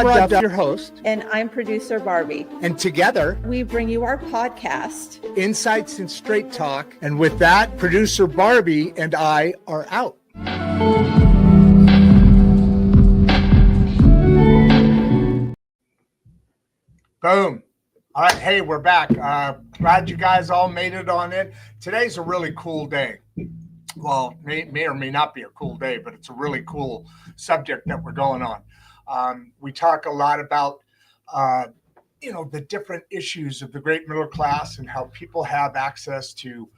Rod Duff, your host. And I'm producer Barbie. And together, we bring you our podcast, Insights and Straight Talk. And with that, producer Barbie and I are out. Boom. All right. Hey, we're back. Glad you guys all made it on it. Today's a really cool day. Well, may or may not be a cool day, but it's a really cool subject that we're going on. We talk a lot about, the different issues of the great middle class and how people have access to,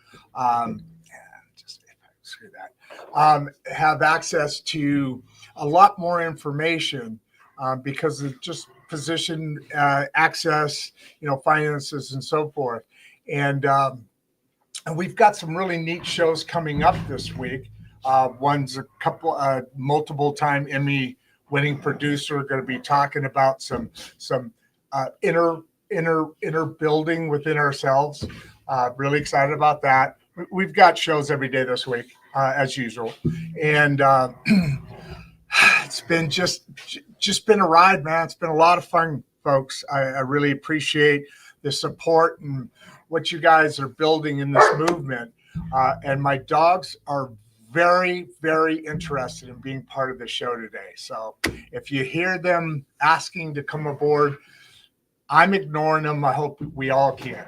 have access to a lot more information because of just position, access, finances and so forth. And we've got some really neat shows coming up this week. One's a couple, multiple time Emmy winning producer, going to be talking about some inner building within ourselves. Really excited about that. We've got shows every day this week, as usual. And it's been just been a ride, man. It's been a lot of fun, folks. I really appreciate the support and what you guys are building in this movement. And my dogs are very, very interested in being part of the show today. So if you hear them asking to come aboard, I'm ignoring them. I hope we all can.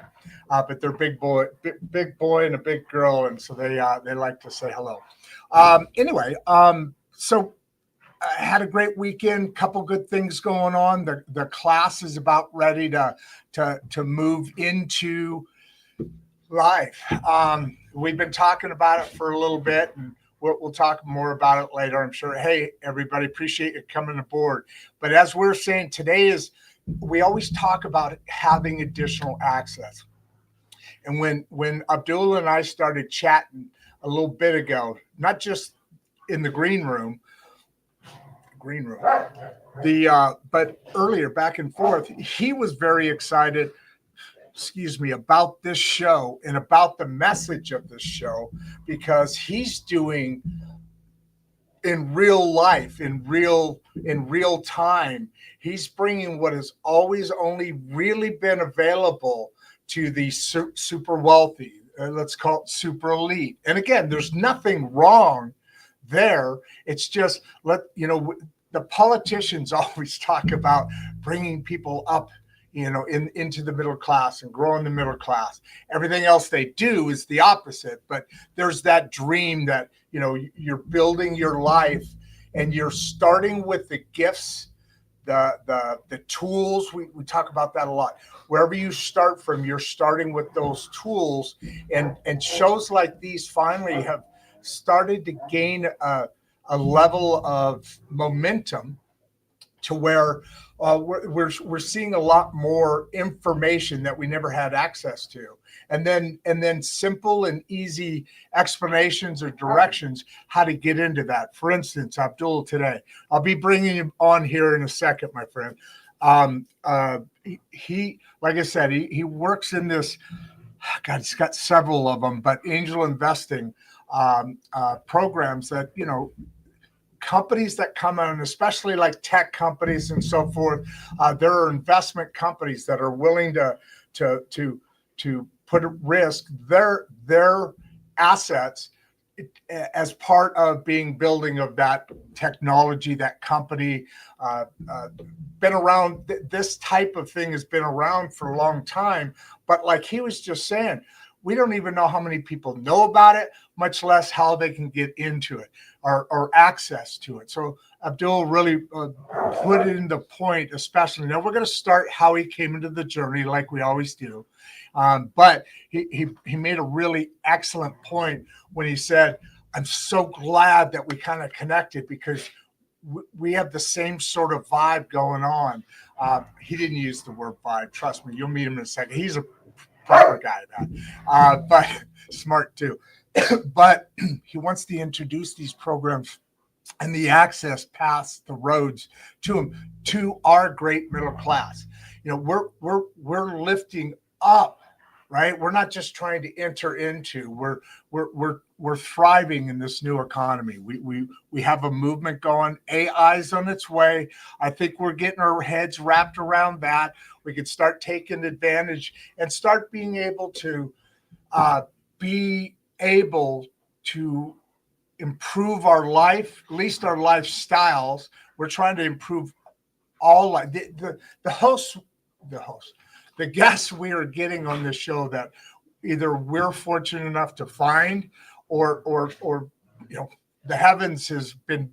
But they're big boy and a big girl, and so they like to say hello. So I had a great weekend. Couple good things going on. The class is about ready to move into life. We've been talking about it for a little bit, and we'll talk more about it later, I'm sure. Hey, everybody, appreciate you coming aboard. But as we're saying, today we always talk about having additional access. And when Abdul and I started chatting a little bit ago, not just in the green room, but earlier back and forth, he was very excited, about this show and about the message of this show, because he's doing in real life, in real time, he's bringing what has always only really been available to the super wealthy, let's call it super elite. And again, there's nothing wrong there. It's just, the politicians always talk about bringing people up, into the middle class and growing the middle class. Everything else they do is the opposite. But there's that dream that, you're building your life and you're starting with the gifts, the tools. We talk about that a lot. Wherever you start from, you're starting with those tools, and shows like these finally have started to gain a level of momentum to where we're seeing a lot more information that we never had access to, and then simple and easy explanations or directions how to get into that. For instance, Abdul today, I'll be bringing him on here in a second, my friend. He like I said, he works in this. God, he's got several of them, but angel investing programs that companies that come in, especially like tech companies and so forth. There are investment companies that are willing to put at risk their assets as part of building of that technology, that company. Been around. This type of thing has been around for a long time, but like he was just saying, we don't even know how many people know about it, much less how they can get into it or access to it. So Abdul really put it into point, especially. Now we're going to start how he came into the journey like we always do. But he made a really excellent point when he said, I'm so glad that we kind of connected because we have the same sort of vibe going on. He didn't use the word vibe. Trust me, you'll meet him in a second. He's a proper guy, man, but smart too. But he wants to introduce these programs and the access paths, the roads to them, to our great middle class. We're lifting up, right? We're not just trying to enter into. We're thriving in this new economy. We have a movement going. AI's on its way. I think we're getting our heads wrapped around that. We could start taking advantage and start being able to improve our life, at least our lifestyles. We're trying to improve all life. The guests we are getting on this show that either we're fortunate enough to find, or the heavens has been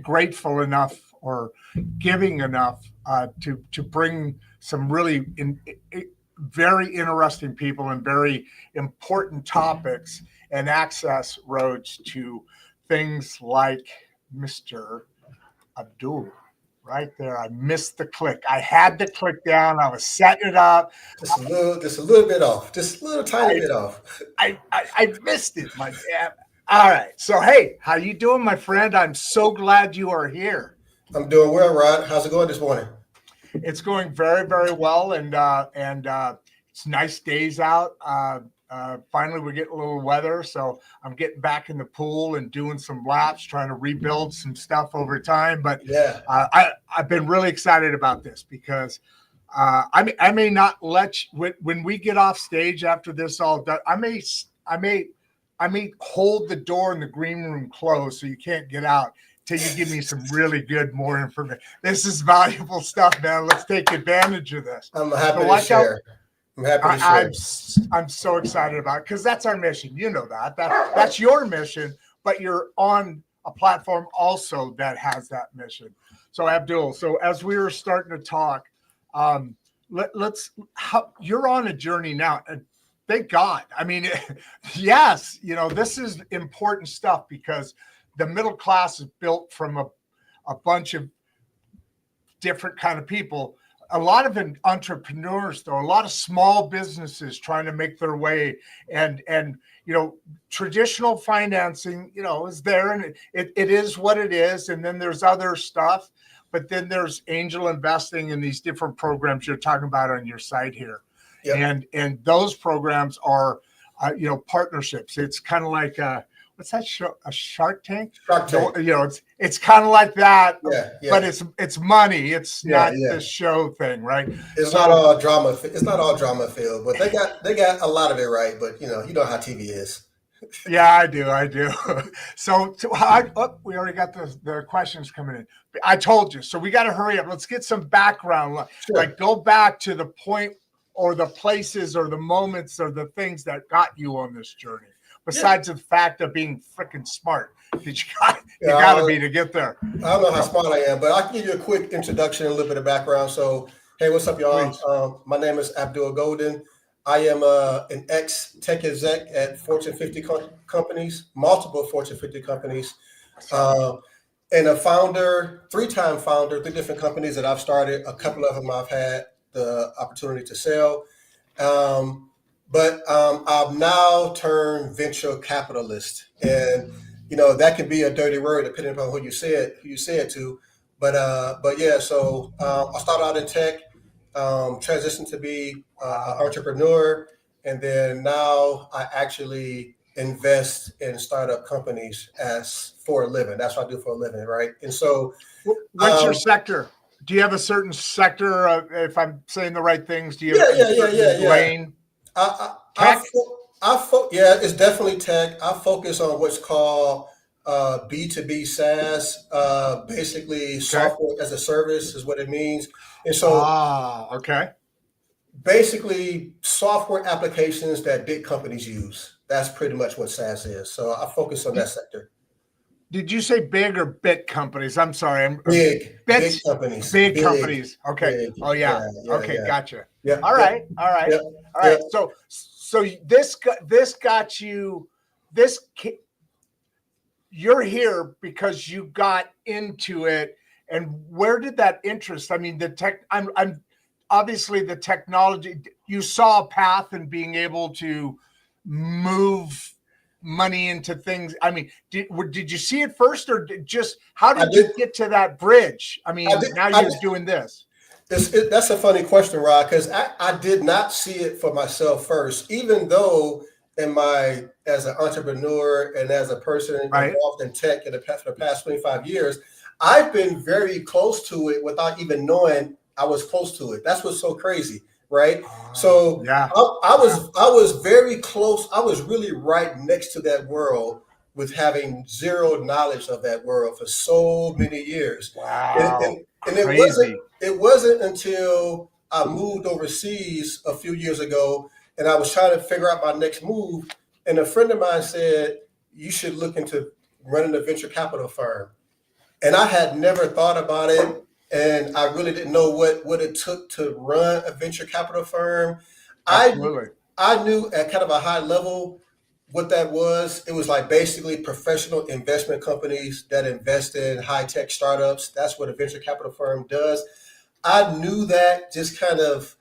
grateful enough or giving enough to bring some really very interesting people and very important topics and access roads to things like Mr. Abdul. Right there. I missed the click. I had the click down. I was setting it up. Just a little bit off. Just a little tiny bit off. I missed it, my damn. All right. So, hey, how you doing, my friend? I'm so glad you are here. I'm doing well, Rod. How's it going this morning? It's going very, very well, and it's nice days out. Finally, we're getting a little weather, so I'm getting back in the pool and doing some laps, trying to rebuild some stuff over time. But yeah, I've been really excited about this because I may not let you, when we get off stage after this all done. I may hold the door in the green room closed so you can't get out till you give me some really good more information. This is valuable stuff, man. Let's take advantage of this. I'm happy to share. I'm so excited about it because that's our mission. You know that's your mission, but you're on a platform also that has that mission. So Abdul, so as we were starting to talk, you're on a journey now. Thank God. I mean, yes, this is important stuff because the middle class is built from a bunch of different kind of people. A lot of entrepreneurs, though, a lot of small businesses trying to make their way, and traditional financing, is there, and it is what it is. And then there's other stuff, but then there's angel investing in these different programs you're talking about on your site here. Yep. And those programs are, partnerships. It's kind of like what's that show? A Shark Tank? Shark Tank. It's kind of like that, yeah. But it's money. It's not the show thing, right? It's not all drama. It's not all drama filled, but they got a lot of it right. But you know how TV is. Yeah, I do. So we already got the questions coming in. I told you, so we got to hurry up. Let's get some background. Sure. Like go back to the point or the places or the moments or the things that got you on this journey. Besides the fact of being freaking smart, you got to be to get there. I don't know how smart I am, but I can give you a quick introduction and a little bit of background. So, hey, what's up, y'all? My name is Abdul Golden. I am an ex-tech exec at Fortune 50 companies, multiple Fortune 50 companies, and a founder, three-time founder, 3 different companies that I've started. A couple of them I've had the opportunity to sell. But I've now turned venture capitalist, and that can be a dirty word depending upon who you say it to. But yeah, so I started out in tech, transitioned to be an entrepreneur, and then now I actually invest in startup companies for a living. That's what I do for a living, right? And so, what's your sector? Do you have a certain sector? If I'm saying the right things, do you have a certain lane? It's definitely tech. I focus on what's called B2B SaaS, basically software as a service is what it means. And so, basically software applications that big companies use. That's pretty much what SaaS is. So I focus on that sector. Did you say big or bit companies? I'm sorry. Big companies. Big companies. Okay. Big. Okay. Gotcha. Yeah. All right. Yep. All right. So this got you. You're here because you got into it. And where did that interest? I mean, I'm obviously the technology. You saw a path in being able to move money into things. I mean, did you see it first, or how did you get to that bridge? I mean, now you're doing this. That's a funny question, Rod, because I did not see it for myself first, even though as an entrepreneur and as a person Right. involved in tech for the past 25 years, I've been very close to it without even knowing I was close to it. That's what's so crazy, right? So Yeah. I was very close. I was really right next to that world with having zero knowledge of that world for so many years. Wow. And Crazy. it wasn't until I moved overseas a few years ago and I was trying to figure out my next move. And a friend of mine said, you should look into running a venture capital firm. And I had never thought about it. And I really didn't know what it took to run a venture capital firm. Absolutely. I knew at kind of a high level what that was. It was like basically professional investment companies that invest in high tech startups. That's what a venture capital firm does. I knew that just kind of,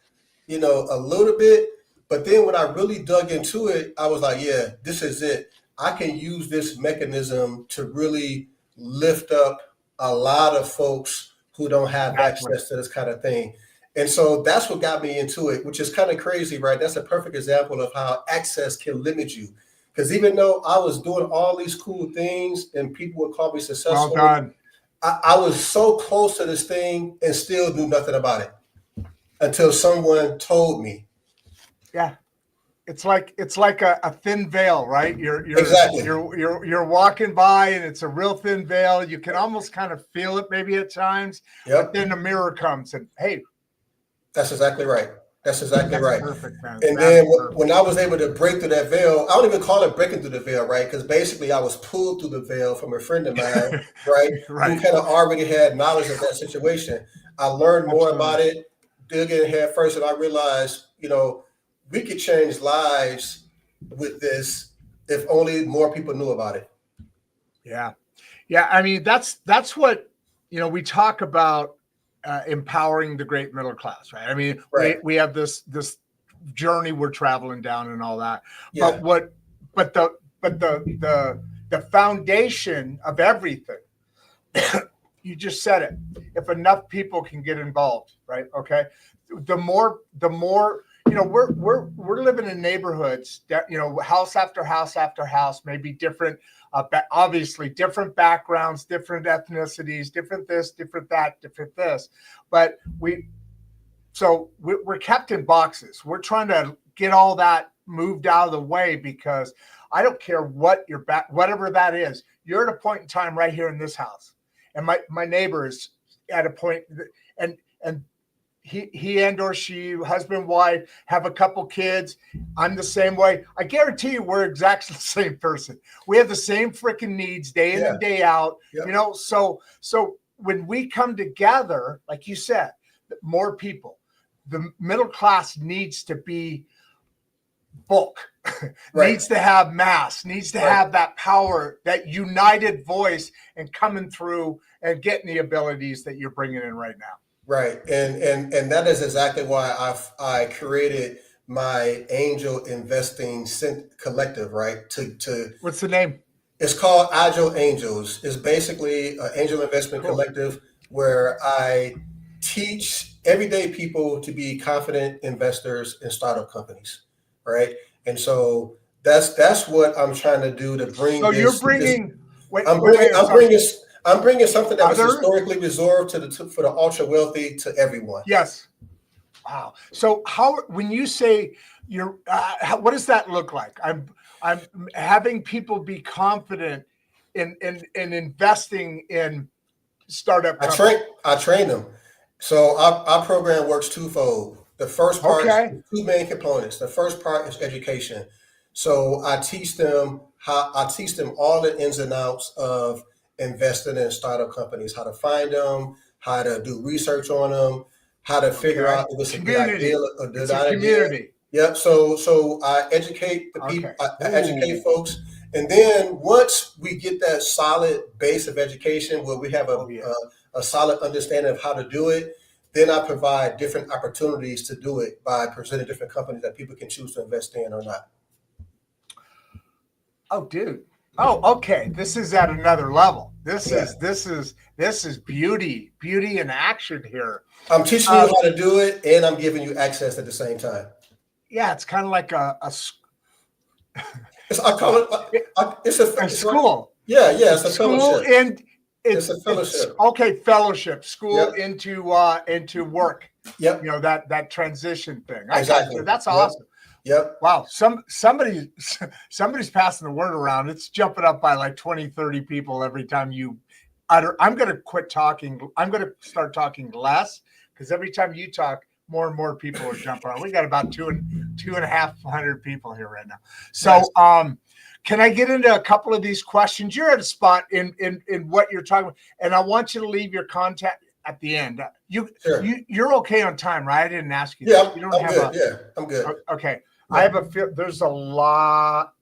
a little bit. But then when I really dug into it, I was like, yeah, this is it. I can use this mechanism to really lift up a lot of folks who don't have Exactly. access to this kind of thing. And so that's what got me into it, which is kind of crazy, right? That's a perfect example of how access can limit you. Because even though I was doing all these cool things and people would call me Well successful, done. I was so close to this thing and still knew nothing about it until someone told me. Yeah. It's like a thin veil, right? Exactly. You're walking by and it's a real thin veil. You can almost kind of feel it maybe at times, Yep. but then the mirror comes and hey, That's exactly right. That's right. Perfect, man. And then when I was able to break through that veil, I don't even call it breaking through the veil, right? Because basically I was pulled through the veil from a friend of mine, right? Right. Who kind of already had knowledge of that situation. I learned more about it, dug in head first, and I realized, we could change lives with this if only more people knew about it. Yeah. Yeah. I mean, that's what, we talk about empowering the great middle class, right? I mean, Right. we have this journey we're traveling down and all that. Yeah. But the foundation of everything, you just said it. If enough people can get involved, right? Okay. The more, we're living in neighborhoods that, house after house after house, maybe different, obviously different backgrounds, different ethnicities, different this, different that, different this. But we're kept in boxes. We're trying to get all that moved out of the way because I don't care what whatever that is. You're at a point in time right here in this house. And my neighbor is at a point and he and or she, husband, wife, have a couple kids. I'm the same way. I guarantee you we're exactly the same person. We have the same freaking needs day in and day out. Yep. So when we come together, like you said, more people, the middle class needs to be bulk, right. Needs to have mass, needs to have that power, that united voice and coming through and getting the abilities that you're bringing in right now. Right. And that is exactly why I created my angel investing collective, right? To what's the name? It's called Ajo Angels. It's basically an angel investment collective where I teach everyday people to be confident investors in startup companies, right? And so that's what I'm trying to do to bring. So you're bringing. I'm bringing something that was historically reserved for the ultra wealthy to everyone. Yes. Wow. So when you say what does that look like? I'm having people be confident in investing in startup companies. I train them. So our program works twofold. The first part is two main components. The first part is education. So I teach them all the ins and outs of investing in startup companies, how to find them, how to do research on them, how to figure out if it's a good idea or good idea. Yep. So I educate the people, I educate folks. And then once we get that solid base of education where we have a solid understanding of how to do it, then I provide different opportunities to do it by presenting different companies that people can choose to invest in or not. Oh, dude. Oh, okay. This is at another level. This Yeah. is beauty in action here. I'm teaching you how to do it, and I'm giving you access at the same time. Yeah, it's kind of like I call it. It's a school. Yeah, it's a School fellowship. and It's a fellowship. Okay, fellowship. School Yep. into work. Yep. You know, that transition thing. Exactly. That's awesome. Yep. Wow. Somebody's passing the word around. It's jumping up by like 20, 30 people every time you utter. I'm going to quit talking. I'm going to start talking less, because every time you talk, more and more people are jumping on. We got about 2,500 people here right now. So, nice. Can I get into a couple of these questions? You're at a spot in what you're talking about, and I want you to leave your contact at the end. You're okay on time, right? I didn't ask you. Yeah, you don't I'm have good. I'm good. Okay. Yeah. I have a feel there's a lot.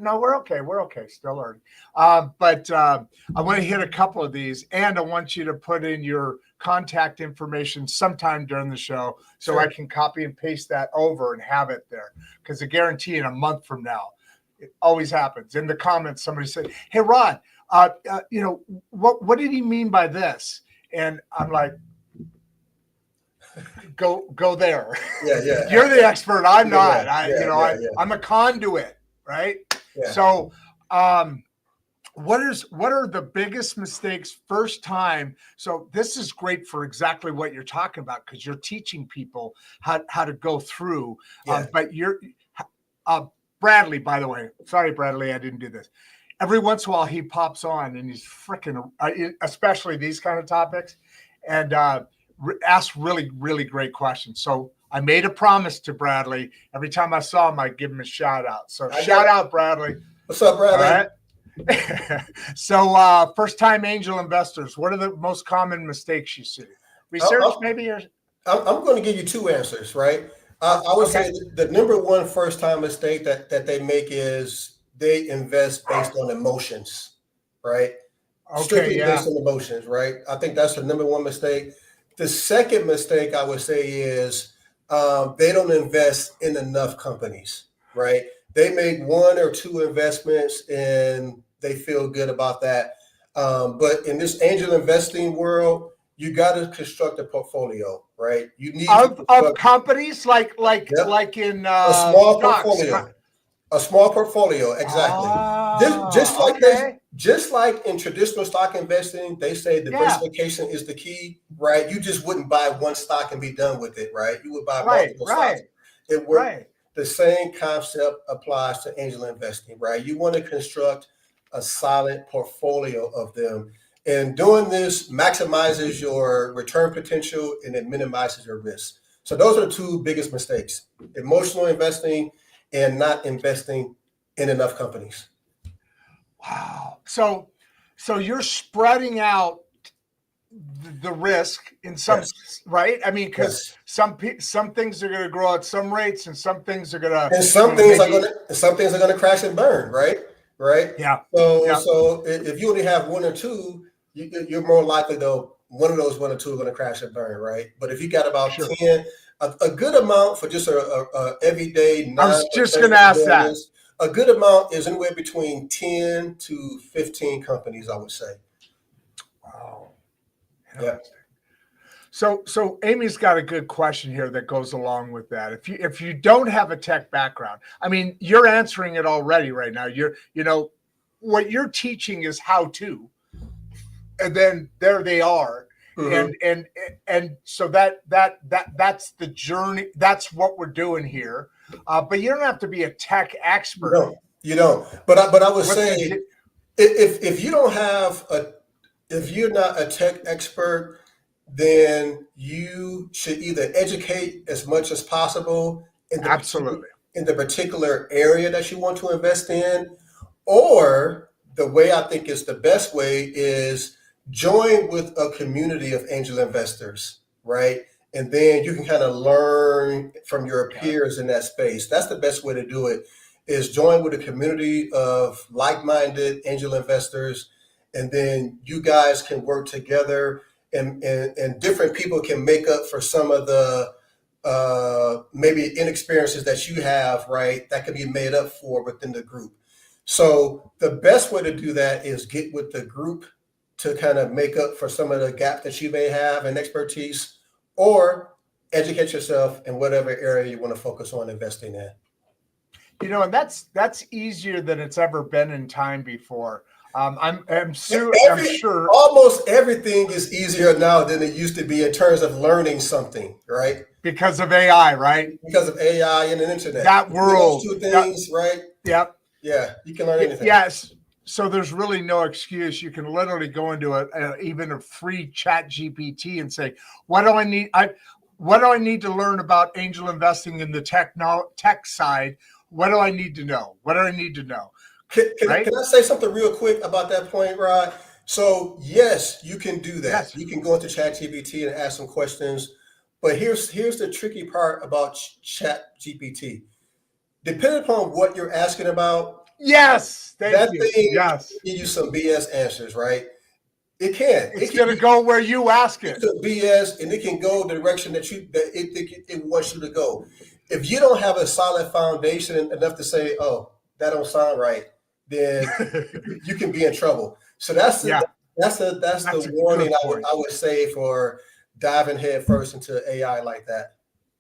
No, we're okay. We're okay. Still early. But I want to hit a couple of these, and I want you to put in your contact information sometime during the show so I can copy and paste that over and have it there. Because I guarantee in a month from now, it always happens. In the comments, somebody said, "Hey, Rod, what did he mean by this?" And I'm like, go there. Yeah. You're the expert. I'm not. I'm a conduit, right? Yeah. So, what are the biggest mistakes first time? So this is great for exactly what you're talking about, because you're teaching people how to go through. But you're Bradley, by the way. Sorry, Bradley, I didn't do this. Every once in a while, he pops on and he's freaking, especially these kind of topics, and ask really, really great questions. So I made a promise to Bradley. Every time I saw him, I'd give him a shout out. So shout out, Bradley. What's up, Bradley? All right. So first time angel investors, what are the most common mistakes you see? Research maybe? Or... I'm going to give you two answers, right? I would say the number one first time mistake that they make is they invest based on emotions, right? Strictly based on emotions, right? I think that's the number one mistake. The second mistake I would say is they don't invest in enough companies, right? They make one or two investments and they feel good about that. But in this angel investing world, you got to construct a portfolio, right? You need of companies like in a small stocks. portfolio. A small portfolio, exactly. Just like in traditional stock investing, they say diversification is the key, right? You just wouldn't buy one stock and be done with it, right? You would buy multiple stocks. It works. Right. The same concept applies to angel investing, right? You want to construct a solid portfolio of them. And doing this maximizes your return potential and it minimizes your risk. So those are the two biggest mistakes: emotional investing and not investing in enough companies. Wow. So you're spreading out the risk in some, right? I mean, because some things are going to grow at some rates, and some things are going to, and some things are going to crash and burn, right? Yeah. So if you only have one or two, you're more likely though one of those one or two are going to crash and burn, right? But if you got about 10, a good amount for just a everyday. I was just going to ask that. A good amount is anywhere between 10 to 15 companies, I would say. Wow. Yeah. So Amy's got a good question here that goes along with that. If you don't have a tech background, I mean, you're answering it already right now. What you're teaching is how to, and then there they are. Mm-hmm. And so that's the journey. That's what we're doing here. But you don't have to be a tech expert. You don't. But I would say if you don't have if you're not a tech expert, then you should either educate as much as possible in the particular area that you want to invest in, or the way I think is the best way is join with a community of angel investors, right? And then you can kind of learn from your peers in that space. That's the best way to do it, is join with a community of like-minded angel investors, and then you guys can work together, and different people can make up for some of the maybe inexperiences that you have, right? That can be made up for within the group. So the best way to do that is get with the group to kind of make up for some of the gap that you may have in expertise, or educate yourself in whatever area you want to focus on investing in. And that's easier than it's ever been in time before. I'm sure almost everything is easier now than it used to be in terms of learning something, right? Because of AI, right? Because of AI and the internet. That world. Those two things, right? Yep. Yeah, you can learn anything. Yes. So there's really no excuse. You can literally go into even a free chat GPT and say, what do I need to learn about angel investing in the tech side? What do I need to know? What do I need to know? Can I say something real quick about that point, Rod? So yes, you can do that. Yes. You can go into ChatGPT and ask some questions. But here's the tricky part about ChatGPT. Depending upon what you're asking about, yes, that thing can give you some BS answers, right? It can. It's going to go where you ask it. It's BS, and it can go the direction that it wants you to go. If you don't have a solid foundation enough to say, "Oh, that don't sound right," then you can be in trouble. So that's the warning I would say for diving head first into AI like that.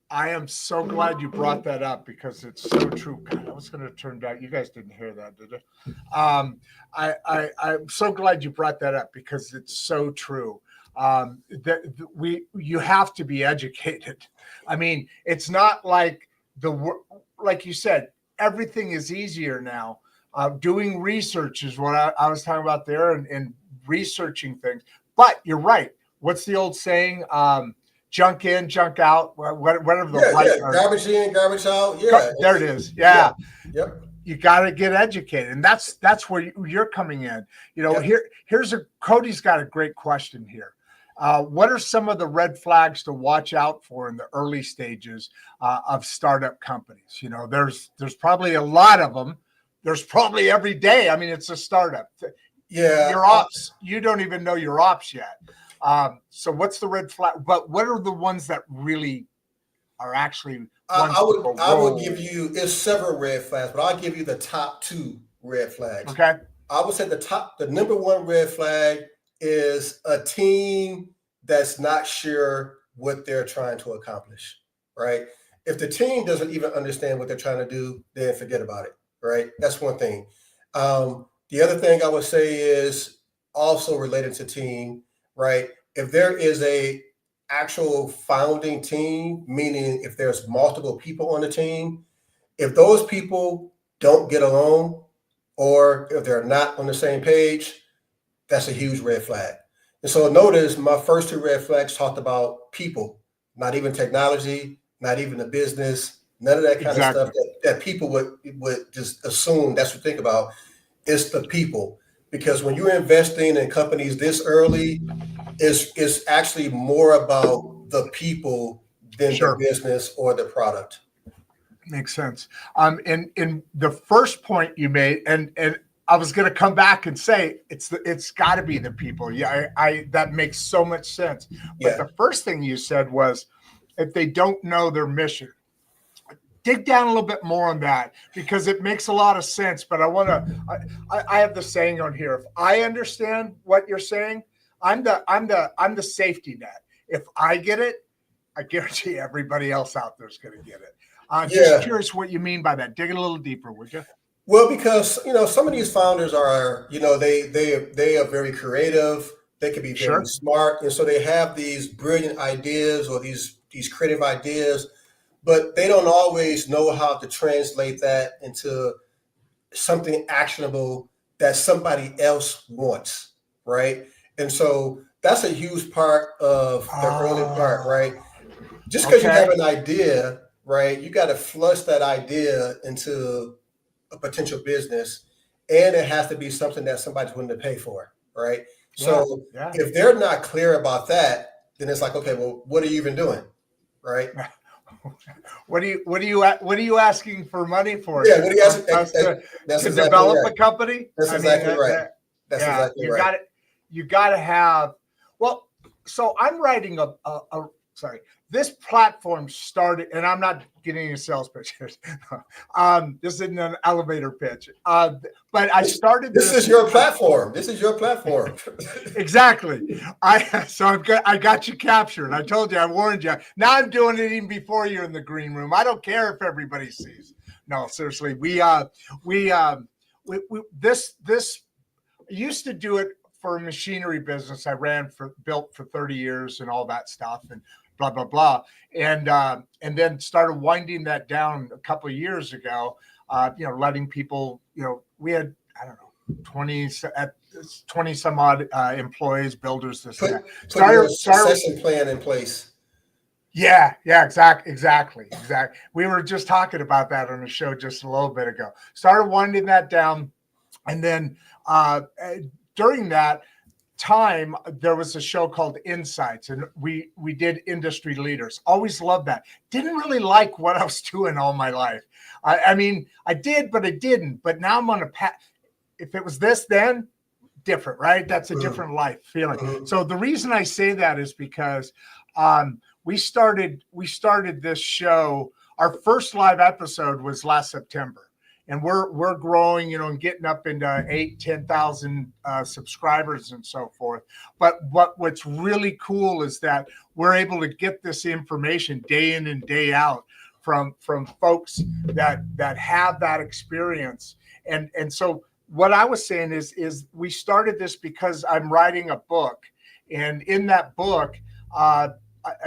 I am so glad you brought that up because it's so true. God, I was going to turn down. You guys didn't hear that, did you? I'm so glad you brought that up because it's so true. You have to be educated. I mean, it's not like like you said, everything is easier now. Doing research is what I was talking about there, and researching things. But you're right. What's the old saying? Junk in, junk out. Whatever the garbage in, garbage out. Yeah, there it is. Yeah. Yep. You got to get educated, and that's where you're coming in. Here's Cody's got a great question here. What are some of the red flags to watch out for in the early stages of startup companies? There's probably a lot of them. There's probably every day. I mean, it's a startup. Yeah. Your ops, you don't even know your ops yet. So what's the red flag? But what are the ones that really are actually? I would give you, it's several red flags, but I'll give you the top 2 red flags. Okay. I would say the number 1 red flag is a team that's not sure what they're trying to accomplish, right? If the team doesn't even understand what they're trying to do, then forget about it, right? That's one thing. The other thing I would say is also related to team, right? If there is a actual founding team, meaning if there's multiple people on the team, if those people don't get along or if they're not on the same page, that's a huge red flag. And so notice my first 2 red flags talked about people, not even technology, not even the business, none of that kind of stuff that people would just assume that's what think about. It's the people. Because when you're investing in companies this early, it's actually more about the people than the business or the product. Makes sense. And in the first point you made, and I was going to come back and say it's got to be the people. Yeah, that makes so much sense. But the first thing you said was if they don't know their mission. Dig down a little bit more on that because it makes a lot of sense. But I have the saying on here. If I understand what you're saying, I'm the safety net. If I get it, I guarantee everybody else out there is going to get it. Just curious what you mean by that. Dig it a little deeper, would you? Well, because some of these founders are, they are very creative. They can be very smart, and so they have these brilliant ideas or these creative ideas, but they don't always know how to translate that into something actionable that somebody else wants, right? And so that's a huge part of the early part, right? Just because you have an idea, right, you got to flush that idea into a potential business, and it has to be something that somebody's willing to pay for, right? So if they're not clear about that, then it's like, okay, well, what are you even doing, right? What are you asking for money for? Yeah, what are you asking? That's to develop a company? That's exactly right. That's exactly right. You got to have. Well, so I'm writing sorry, this platform started, and I'm not getting any sales pitches. This isn't an elevator pitch. But I started this is your platform. This is your platform. Exactly. I got you captured. I told you, I warned you. Now I'm doing it even before you're in the green room. I don't care if everybody sees. No, seriously. This used to do it for a machinery business I built for 30 years and all that stuff and blah, blah, blah. And then started winding that down a couple of years ago, letting people, we had, I don't know, 20 some odd employees, builders, this and that. Put a succession plan in place. Yeah, exactly. We were just talking about that on the show just a little bit ago. Started winding that down. And then during that time, there was a show called Insights, and we did industry leaders. Always loved that. Didn't really like what I was doing all my life. I mean, I did, but I didn't. But now I'm on a path. If it was this then, different, right? That's a different life feeling. Mm-hmm. So the reason I say that is because we started this show. Our first live episode was last September. And we're growing, and getting up into 8,000-10,000 subscribers and so forth. But what's really cool is that we're able to get this information day in and day out from folks that have that experience. And so what I was saying is we started this because I'm writing a book, and in that book I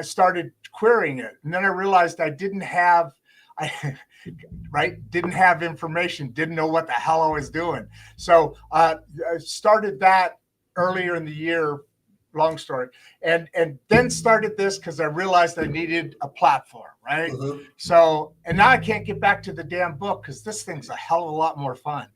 started querying it, and then I realized I didn't have information, didn't know what the hell I was doing. So I started that earlier in the year, long story, and then started this because I realized I needed a platform, right? Mm-hmm. So, and now I can't get back to the damn book because this thing's a hell of a lot more fun.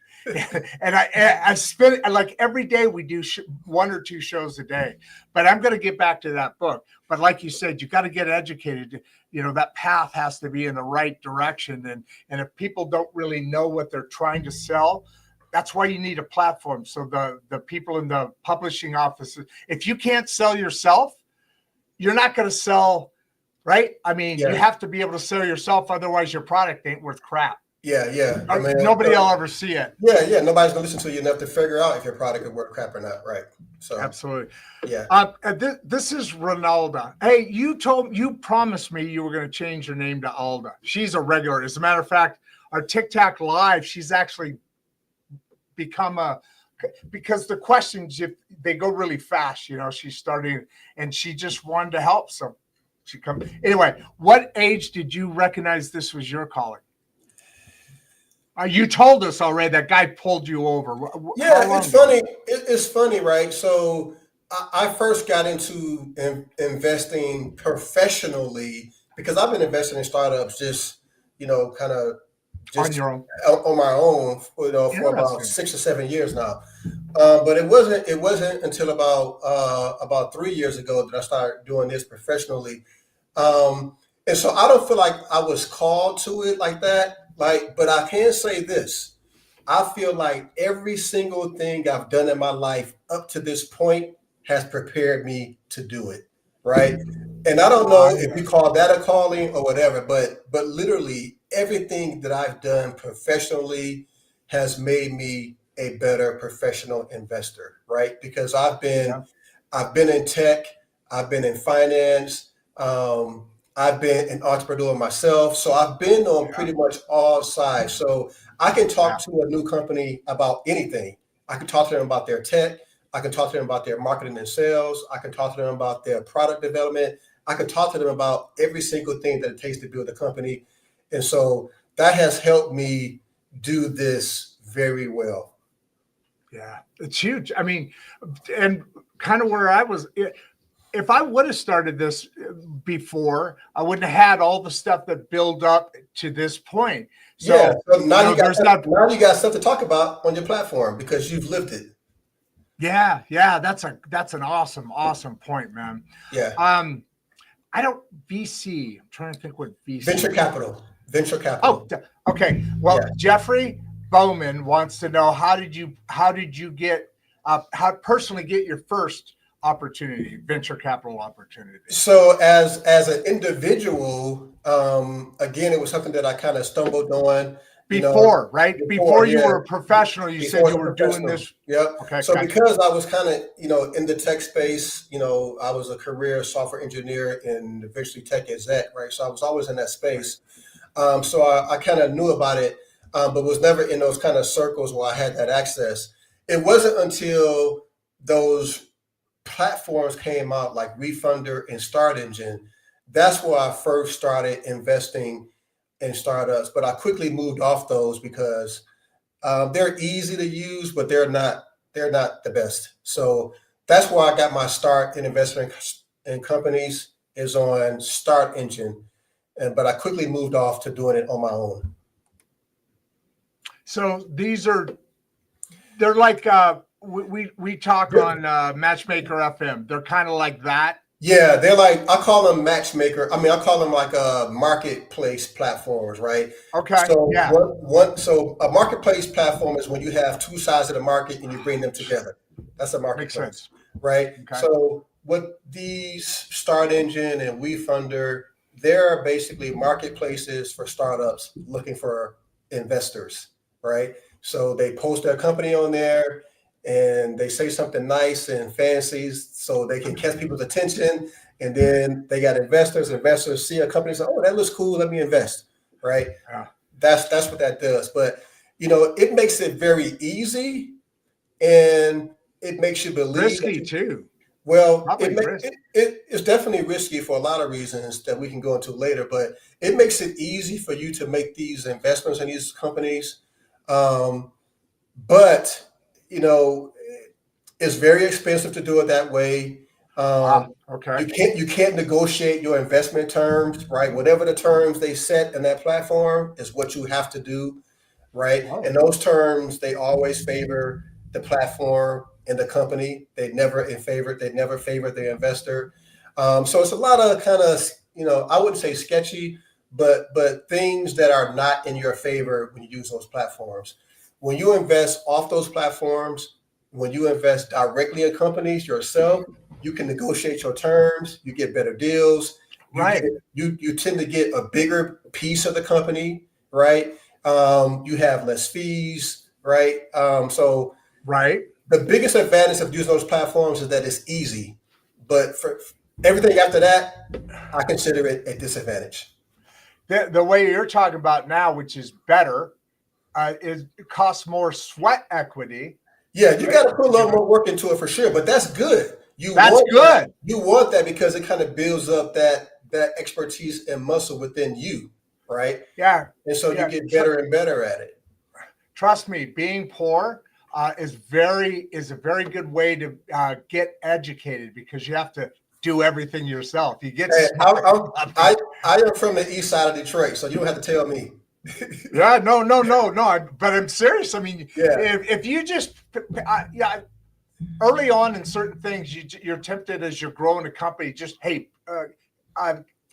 And I spend like every day we do 1 or 2 shows a day, but I'm going to get back to that book. But like you said, you got to get educated. That path has to be in the right direction. And if people don't really know what they're trying to sell, that's why you need a platform. So the people in the publishing offices, if you can't sell yourself, you're not going to sell, right? I mean, You have to be able to sell yourself. Otherwise your product ain't worth crap. Yeah. I mean, nobody will ever see it. Yeah. Nobody's gonna listen to you enough to figure out if your product is worth crap or not, right? So absolutely. Yeah. This is Ronalda. Hey, you promised me you were going to change your name to Alda. She's a regular. As a matter of fact, our TikTok live, she's actually become because the questions, if they go really fast, she's starting, and she just wanted to help. So she come anyway. What age did you recognize this was your calling? You told us already that guy pulled you over. Yeah, it's funny. It's funny, right? So I first got into investing professionally because I've been investing in startups just, kind of just on your own, on my own, for about 6 or 7 years now. But it wasn't until about 3 years ago that I started doing this professionally. And so I don't feel like I was called to it like that. But I can say this. I feel like every single thing I've done in my life up to this point has prepared me to do it, right? And I don't know if you call that a calling or whatever, but literally everything that I've done professionally has made me a better professional investor, right? Because I've been in tech, I've been in finance, I've been an entrepreneur myself, so I've been on pretty much all sides. So I can talk to a new company about anything. I can talk to them about their tech. I can talk to them about their marketing and sales. I can talk to them about their product development. I can talk to them about every single thing that it takes to build a company. And so that has helped me do this very well. Yeah, it's huge. I mean, and kind of where I was, if I would have started this before, I wouldn't have had all the stuff that build up to this point. So, so now you got stuff to talk about on your platform because you've lived it. Yeah, that's an awesome point, man. Yeah. I don't VC. I'm trying to think what VC. Venture capital. Oh, okay. Well, Jeffrey Bowman wants to know how did you get personally get your first opportunity, venture capital opportunity? So as an individual, again, it was something that I kind of stumbled on. Right? Before you yeah. were a professional, you said you were doing this. Yep. Okay. So gotcha. because I was kind of, in the tech space, I was a career software engineer and eventually tech exec, right? So I was always in that space. So I kind of knew about it, but was never in those kind of circles where I had that access. It wasn't until those platforms came out like Refunder and Start Engine, that's where I first started investing in startups. But I quickly moved off those because they're easy to use, but they're not the best. So that's where I got my start in investing in companies is on Start Engine, but I quickly moved off to doing it on my own. So they're like we talk on Matchmaker FM. They're kind of like that. Yeah, they're like, I call them matchmaker. I mean, I call them like marketplace platforms, right? Okay. So Yeah. so a marketplace platform is when you have two sides of the market and you bring them together. That's a marketplace, Makes sense. right? Okay. So what these Start Engine and WeFunder, they're basically marketplaces for startups looking for investors, right? So they post their company on there and they say something nice and fancy so they can catch people's attention. And then they got investors see a company, say, oh, that looks cool, let me invest, right? Yeah. That's what that does. But, it makes it very easy and it makes you believe. Risky too. Well, Probably it's definitely risky for a lot of reasons that we can go into later, but it makes it easy for you to make these investments in these companies. But it's very expensive to do it that way. Okay. You can't negotiate your investment terms, right? Whatever the terms they set in that platform is what you have to do, right? Oh. And those terms, they always favor the platform and the company. They never favor the investor. So it's a lot of kind of, I wouldn't say sketchy, but things that are not in your favor when you use those platforms. When you invest off those platforms, when you invest directly in companies yourself, you can negotiate your terms, you get better deals. Right. You tend to get a bigger piece of the company, right? You have less fees, right? So right. The biggest advantage of using those platforms is that it's easy. But for everything after that, I consider it a disadvantage. The way you're talking about now, which is better, is it costs more sweat equity. Yeah, you got to put a little more work into it for sure, but that's good. That's good. You want that because it kind of builds up that expertise and muscle within you, right? Yeah. And so you get better and better at it. Trust me, being poor is a very good way to get educated because you have to do everything yourself. You get. Hey, I am from the east side of Detroit, so you don't have to tell me. Yeah, no. But I'm serious. I mean, if you just, early on in certain things, you're tempted as you're growing a company. Just hey,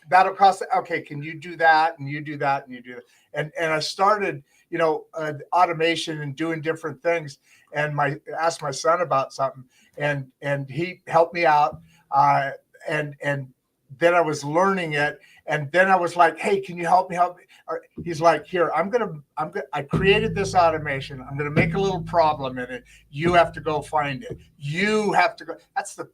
that'll cost. Okay, can you do that? And you do that, and you do that. And I started, automation and doing different things. And asked my son about something, and he helped me out. And then I was learning it, and then I was like, "Hey, can you help me? He's like, "Here, I created this automation. I'm gonna make a little problem in it. You have to go find it. You have to go." That's the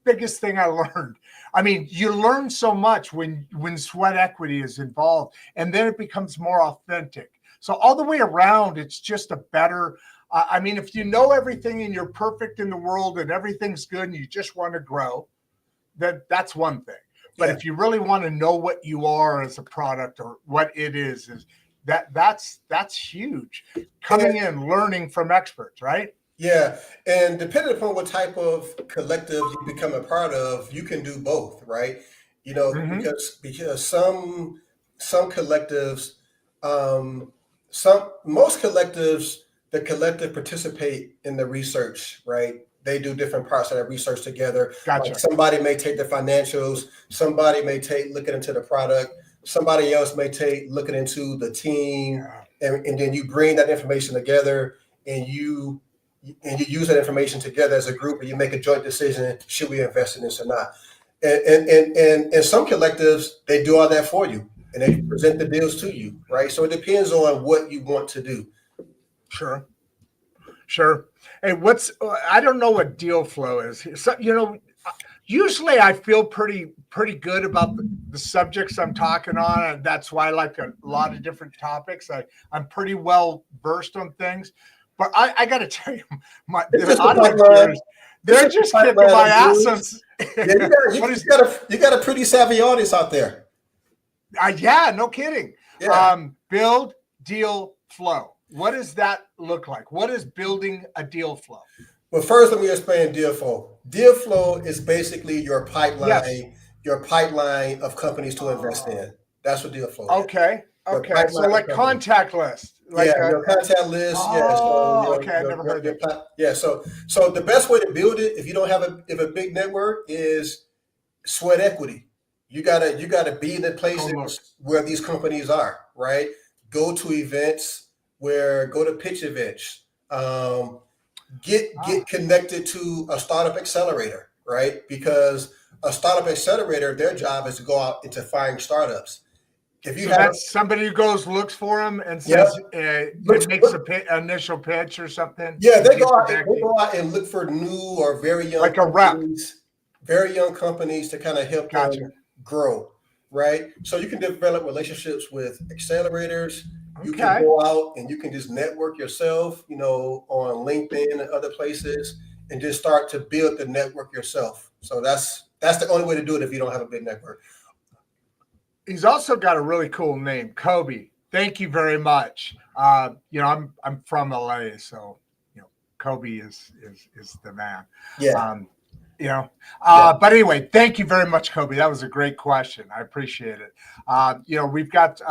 biggest thing I learned. I mean, you learn so much when sweat equity is involved, and then it becomes more authentic. So all the way around, it's just a better. I mean, if you know everything and you're perfect in the world and everything's good and you just want to grow, that's one thing. But if you really want to know what you are as a product or what it is that's huge. Coming in, learning from experts, right? Yeah, and depending upon what type of collective you become a part of, you can do both, right? Because some collectives, most collectives, the collective participate in the research, right? They do different parts of that research together. Gotcha. Like somebody may take the financials, somebody may take looking into the product, somebody else may take looking into the team, and then you bring that information together and you and you use that information together as a group, and you make a joint decision: should we invest in this or not? And some collectives, they do all that for you, and they present the deals to you, right? So it depends on what you want to do. Sure. Hey, I don't know what deal flow is. So, usually I feel pretty good about the subjects I'm talking on, and that's why I like a lot of different topics. I'm pretty well versed on things, but I got to tell you, the audience here, they're just kicking my ass. Yeah, you got a pretty savvy audience out there. Yeah, no kidding. Yeah. Build deal flow. What does that look like? What is building a deal flow? Well, first, let me explain deal flow. Deal flow is basically your pipeline, your pipeline of companies to invest in. That's what deal flow is. Okay. So like contact list. Your contact list. Okay. I never heard that. Yeah. So the best way to build it, if you don't have a big network, is sweat equity. You gotta be in the places where these companies are, right? Go to events go to pitch events. Get connected to a startup accelerator, right? Because a startup accelerator, their job is to go out and to find startups. That's somebody who looks for them and says, makes an initial pitch or something. Yeah, they go out and look for new or very young, like a rep, very young companies to kind of help them grow, right? So you can develop relationships with accelerators. You can go out and you can just network yourself, on LinkedIn and other places, and just start to build the network yourself. So that's the only way to do it if you don't have a big network. He's also got a really cool name, Kobe. Thank you very much. I'm from LA, so Kobe is the man. Yeah. But anyway, thank you very much, Kobe. That was a great question. I appreciate it. We've got,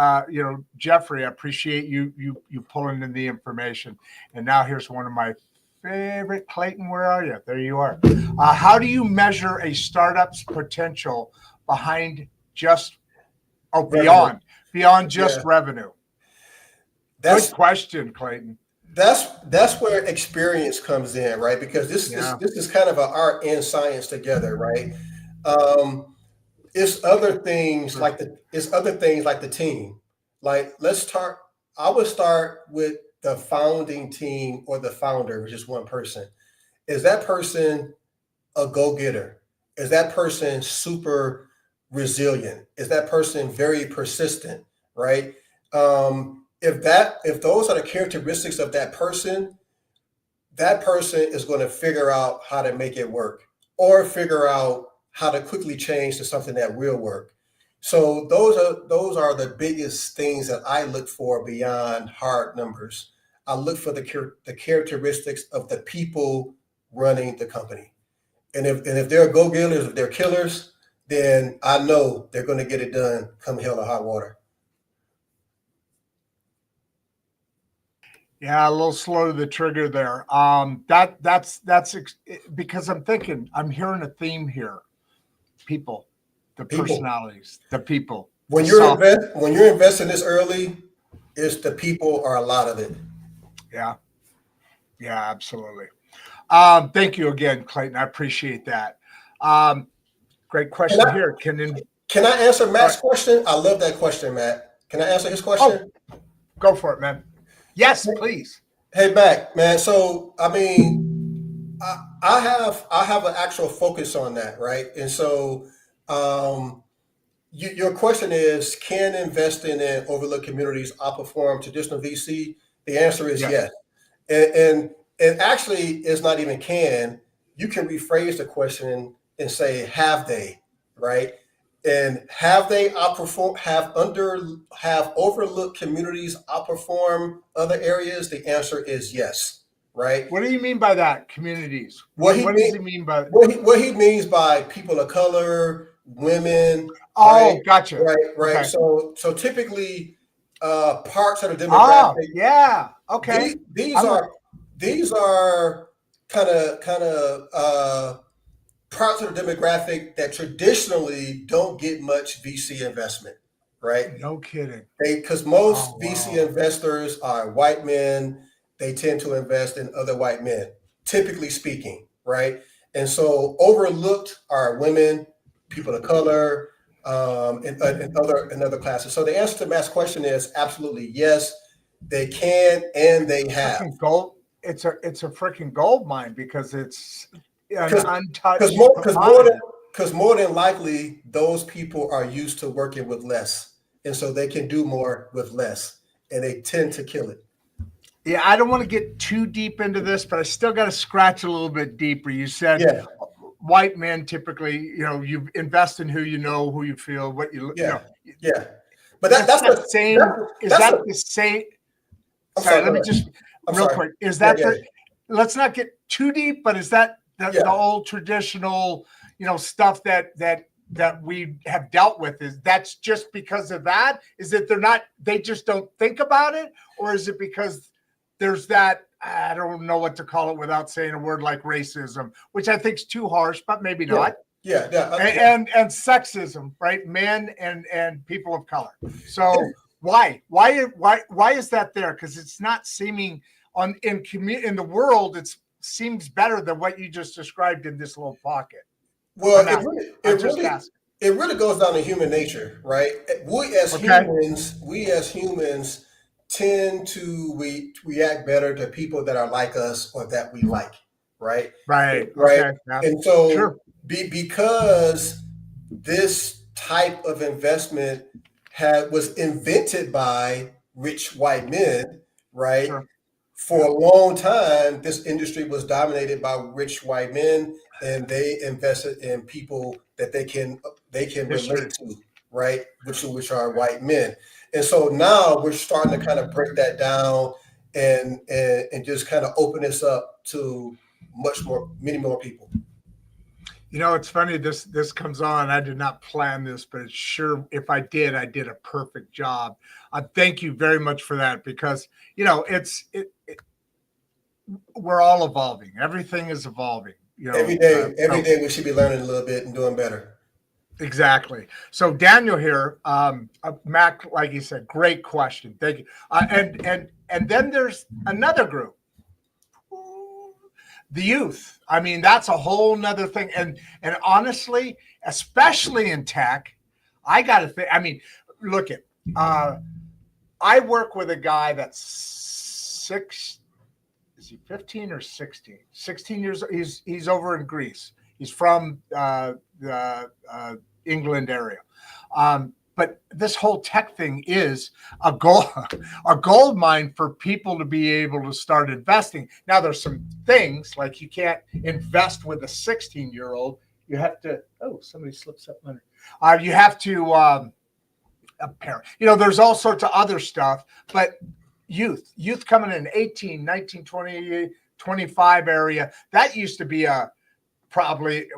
Jeffrey, I appreciate you pulling in the information. And now here's one of my favorite. Clayton, where are you? There you are. How do you measure a startup's potential beyond just revenue? Good question, Clayton. That's where experience comes in, right? Because this is kind of an art and science together, right? It's other things like the team. Like I would start with the founding team or the founder, which is one person. Is that person a go-getter? Is that person super resilient? Is that person very persistent, right? If those are the characteristics of that person is going to figure out how to make it work, or figure out how to quickly change to something that will work. So those are the biggest things that I look for beyond hard numbers. I look for the characteristics of the people running the company, and if they're go-getters, if they're killers, then I know they're going to get it done come hell or high water. Yeah, a little slow to the trigger there. That's because I'm hearing a theme here. People, personalities, the people. When you're investing this early, it's the people are a lot of it. Yeah, absolutely. Thank you again, Clayton. I appreciate that. Great question here. Can I answer Matt's question? I love that question, Matt. Can I answer his question? Oh, go for it, man. Yes, please. Hey, Mac, man. So, I mean, I have an actual focus on that, right? And so, your question is, can investing in overlooked communities outperform traditional VC? The answer is yes. And actually, it's not even can. You can rephrase the question and say, have they, right? And have they outperformed? Have overlooked communities outperform other areas? The answer is yes, right? What do you mean by that? Communities. What does he mean by that? What he means by people of color, women. Oh, right? Gotcha. Right. Okay. So typically, parts of the demographic. Oh, yeah. Okay. These are kind of parts of the demographic that traditionally don't get much VC investment, right? No kidding. Because most VC investors are white men. They tend to invest in other white men. typically speaking, right? And so overlooked are women, people of color, and other classes. So the answer to Matt's question is absolutely yes, they can and they have. Freaking gold. It's a freaking gold mine because it's an Because untouched because commodity. more than likely those people are used to working with less, and so they can do more with less, and they tend to kill it. Yeah, I don't want to get too deep into this, but I still got to scratch a little bit deeper. You said Yeah, white men typically, you invest in who you feel, what yeah, yeah. But That's that's the same. Is that's that a. the same? I'm Sorry, sorry. let Go me ahead. just I'm real sorry. quick. Is Yeah, that yeah, let's not get too deep, but is that the yeah. old traditional, stuff that we have dealt with? Is that's just because of that? Is it they just don't think about it? Or is it because there's that, I don't know what to call it without saying a word like racism, which I think is too harsh, but maybe Yeah, not. yeah, yeah. And sexism, right? Men and people of color. So why is that there? Because it's not seeming in the world. It seems better than what you just described in this little pocket. Well, I'm not. I'm just asking. it really goes down to human nature, right? Okay. We as humans tend to react better to people that are like us or that we like, right? Right. Right. Okay. Yeah. And so Sure. because this type of investment was invented by rich white men, right? Sure. For a long time, this industry was dominated by rich white men, and they invested in people that they can relate History. to, right? Which are white men. And so now we're starting to kind of break that down and just kind of open this up to many more people. It's funny. This comes on. I did not plan this, but it's sure if I did a perfect job. Thank you very much for that because we're all evolving. Everything is evolving. Every day we should be learning a little bit and doing better. Exactly. So Daniel here, Mac, like you said, great question. Thank you. And then there's another group, the youth. I mean, that's a whole nother thing. And honestly, especially in tech, I got to think. I mean, look at. I work with a guy that's is he 15 or 16? 16 years. He's over in Greece. He's from the England area. But this whole tech thing is a gold mine for people to be able to start investing. Now, there's some things like you can't invest with a 16-year-old. You have to. Oh, somebody slips up under. You have to. A parent. There's all sorts of other stuff, but youth coming in 18, 19, 20, 25 area. That used to be probably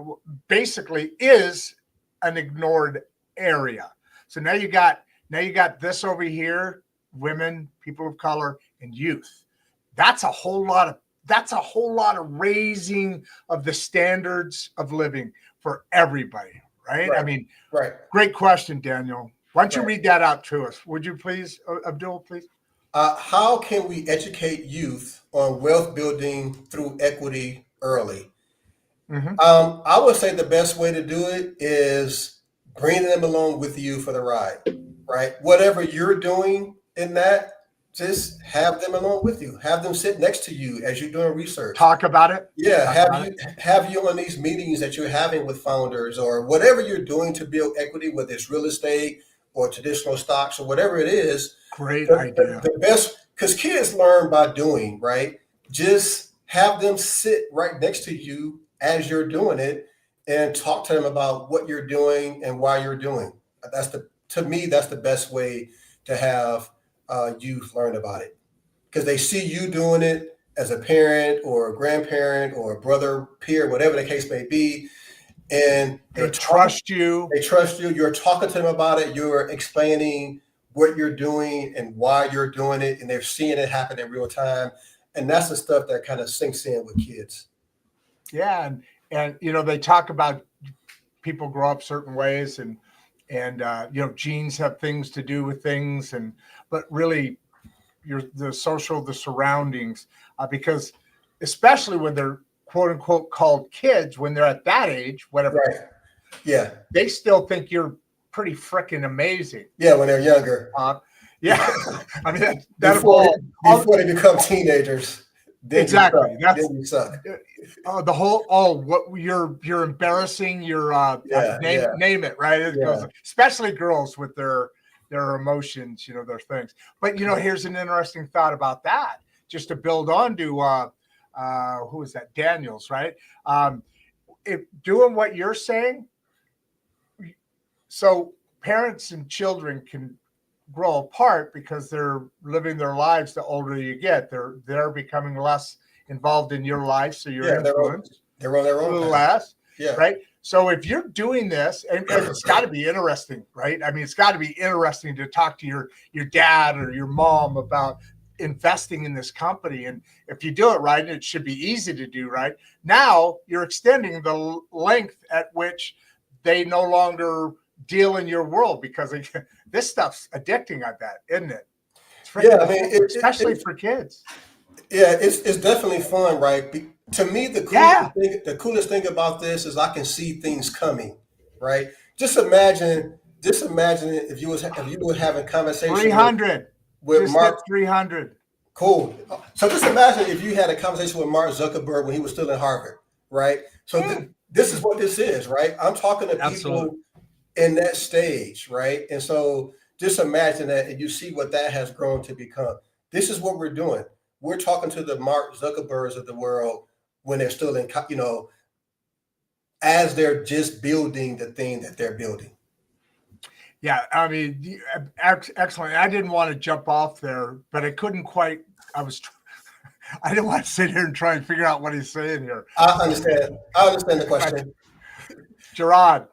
basically is an ignored area. So now you got this over here, women, people of color, and youth. That's a whole lot of raising of the standards of living for everybody, right? I mean, right. Great question, Daniel. Why don't you Right. read that out to us? Would you please, Abdul, please? How can we educate youth on wealth building through equity early? Mm-hmm. I would say the best way to do it is bring them along with you for the ride, right? Whatever you're doing in that, just have them along with you. Have them sit next to you as you're doing research. Talk about it. Yeah, Talk have you on these meetings that you're having with founders or whatever you're doing to build equity, whether it's real estate or traditional stocks or whatever it is. Great The, idea. the best, because kids learn by doing, right? Just have them sit right next to you as you're doing it and talk to them about what you're doing and why you're doing. To me, that's the best way to have youth learn about it because they see you doing it as a parent or a grandparent or a brother, peer, whatever the case may be. And They trust you. They trust you. You're talking to them about it. You're explaining what you're doing and why you're doing it. And they're seeing it happen in real time. And that's the stuff that kind of sinks in with kids. Yeah. And they talk about people grow up certain ways and genes have things to do with things. But really, the surroundings, because especially when they're quote unquote called kids, when they're at that age, whatever. Right. Yeah. They still think you're pretty freaking amazing. Yeah, when they're younger. Yeah. I mean, Before they become teenagers. Exactly. Then you suck. The whole what you're embarrassing your name it, right? It goes, especially girls with their emotions, their things. But here's an interesting thought about that, just to build on to who is that? Daniels, right? If doing what you're saying, so parents and children can grow apart because they're living their lives. The older you get, they're becoming less involved in your life, so your influence they're on their own a little less, yeah, right? So if you're doing this, and it's got to be interesting, right? I mean, it's got to be interesting to talk to your dad or your mom about investing in this company, and if you do it right, it should be easy to do right. Now you're extending the length at which they no longer deal in your world, because this stuff's addicting, I bet, isn't it? I mean, especially for kids. Yeah, it's definitely fun, right? To me, the coolest thing about this is I can see things coming, right? Just imagine if you were having conversation 300 with just Mark. 300. Cool. So just imagine if you had a conversation with Mark Zuckerberg when he was still in Harvard, right? So this is what this is, right? I'm talking to people in that stage, right? And so just imagine that, and you see what that has grown to become. This is what we're doing. We're talking to the Mark Zuckerbergs of the world when they're still in, as they're just building the thing that they're building. Yeah, I mean, excellent. I didn't want to jump off there, but I couldn't quite. I didn't want to sit here and try and figure out what he's saying here. I understand the question. Gerard,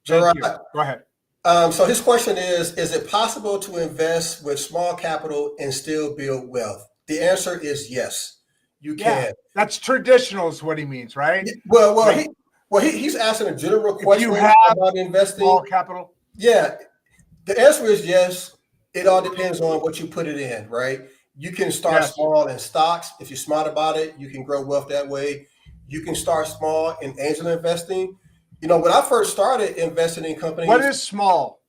go ahead. So his question is it possible to invest with small capital and still build wealth? The answer is yes, you can. That's traditional is what he means, right? He's asking a general question about investing. Small capital? Yeah, the answer is yes. It all depends on what you put it in, right? You can start small in stocks. If you're smart about it, you can grow wealth that way. You can start small in angel investing. When I first started investing in companies. What is small?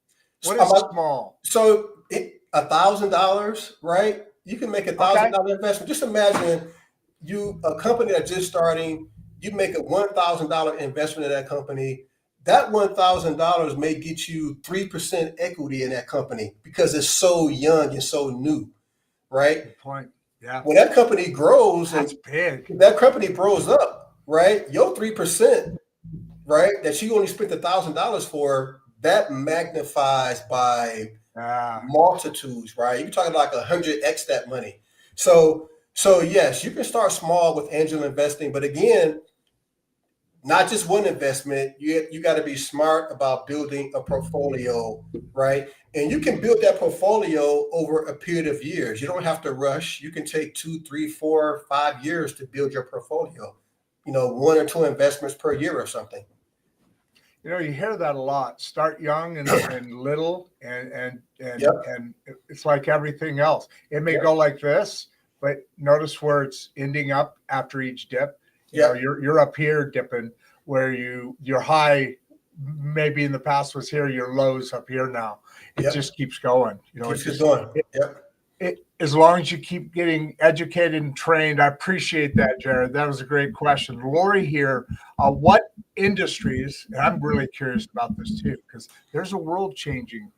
What is small? So $1,000, right? You can make $1,000 investment. Just imagine a company that's just starting, you make a $1,000 investment in that company. That $1,000 may get you 3% equity in that company because it's so young and so new, right? Good point. Yeah. When that company grows, that's big. That company grows up, right? Your 3%, right, that you only spent $1,000 for, that magnifies by multitudes, right? You're talking like 100x that money. So yes, you can start small with angel investing, but again, not just one investment. You got to be smart about building a portfolio, right? And you can build that portfolio over a period of years. You don't have to rush. You can take 2, 3, 4, 5 years to build your portfolio. 1 or 2 investments per year or something. You hear that a lot. Start young and little, and it's like everything else. It may go like this, but notice where it's ending up after each dip. You're up here dipping where your high maybe in the past was here, your lows up here now. It just keeps going. Keeps going. As long as you keep getting educated and trained. I appreciate that, Jared. That was a great question. Lori here, what industries, and I'm really curious about this too, because there's a world changing,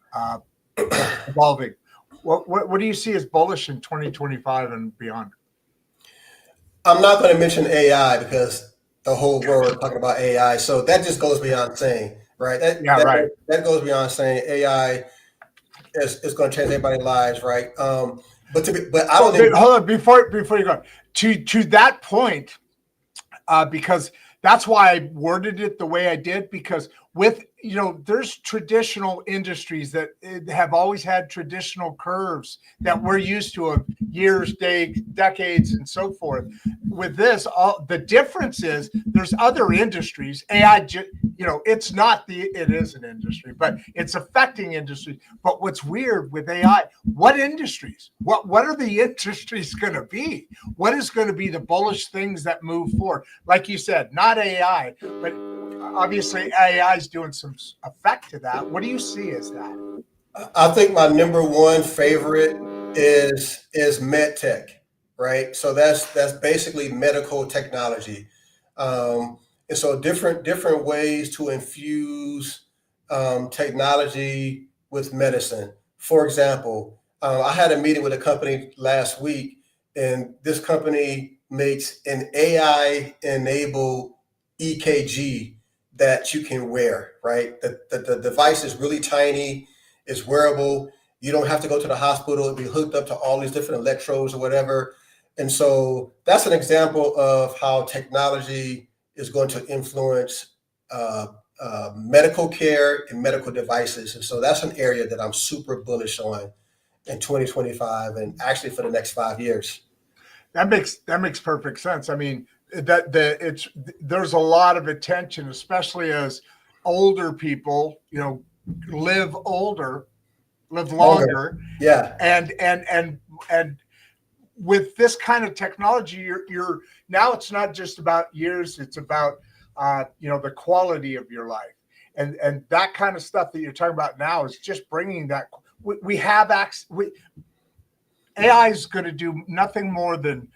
evolving. What do you see as bullish in 2025 and beyond? I'm not going to mention AI because the whole world is talking about AI. So that just goes beyond saying, right? That goes beyond saying AI is going to change everybody's lives, right? But I don't think. Hold on, before you go to that point, because that's why I worded it the way I did. Because with there's traditional industries that have always had traditional curves that we're used to of years, decades, and so forth. With this, the difference is there's other industries. AI, it's not it is an industry, but it's affecting industries. But what's weird with AI, what industries? What are the industries going to be? What is going to be the bullish things that move forward? Like you said, not AI, but obviously AI is doing some effect to that. What do you see as that? I think my number one favorite is med tech, right? So that's basically medical technology, and so different ways to infuse technology with medicine. For example, I had a meeting with a company last week, and this company makes an AI-enabled EKG that you can wear, right? The device is really tiny, it's wearable. You don't have to go to the hospital. It'll be hooked up to all these different electrodes or whatever. And so that's an example of how technology is going to influence medical care and medical devices. And so that's an area that I'm super bullish on in 2025 and actually for the next 5 years. That makes perfect sense. I mean, there's a lot of attention, especially as older people, live longer. Yeah. And with this kind of technology, you're now it's not just about years, it's about the quality of your life. And that kind of stuff that you're talking about now is just bringing that. We have AI is going to do nothing more than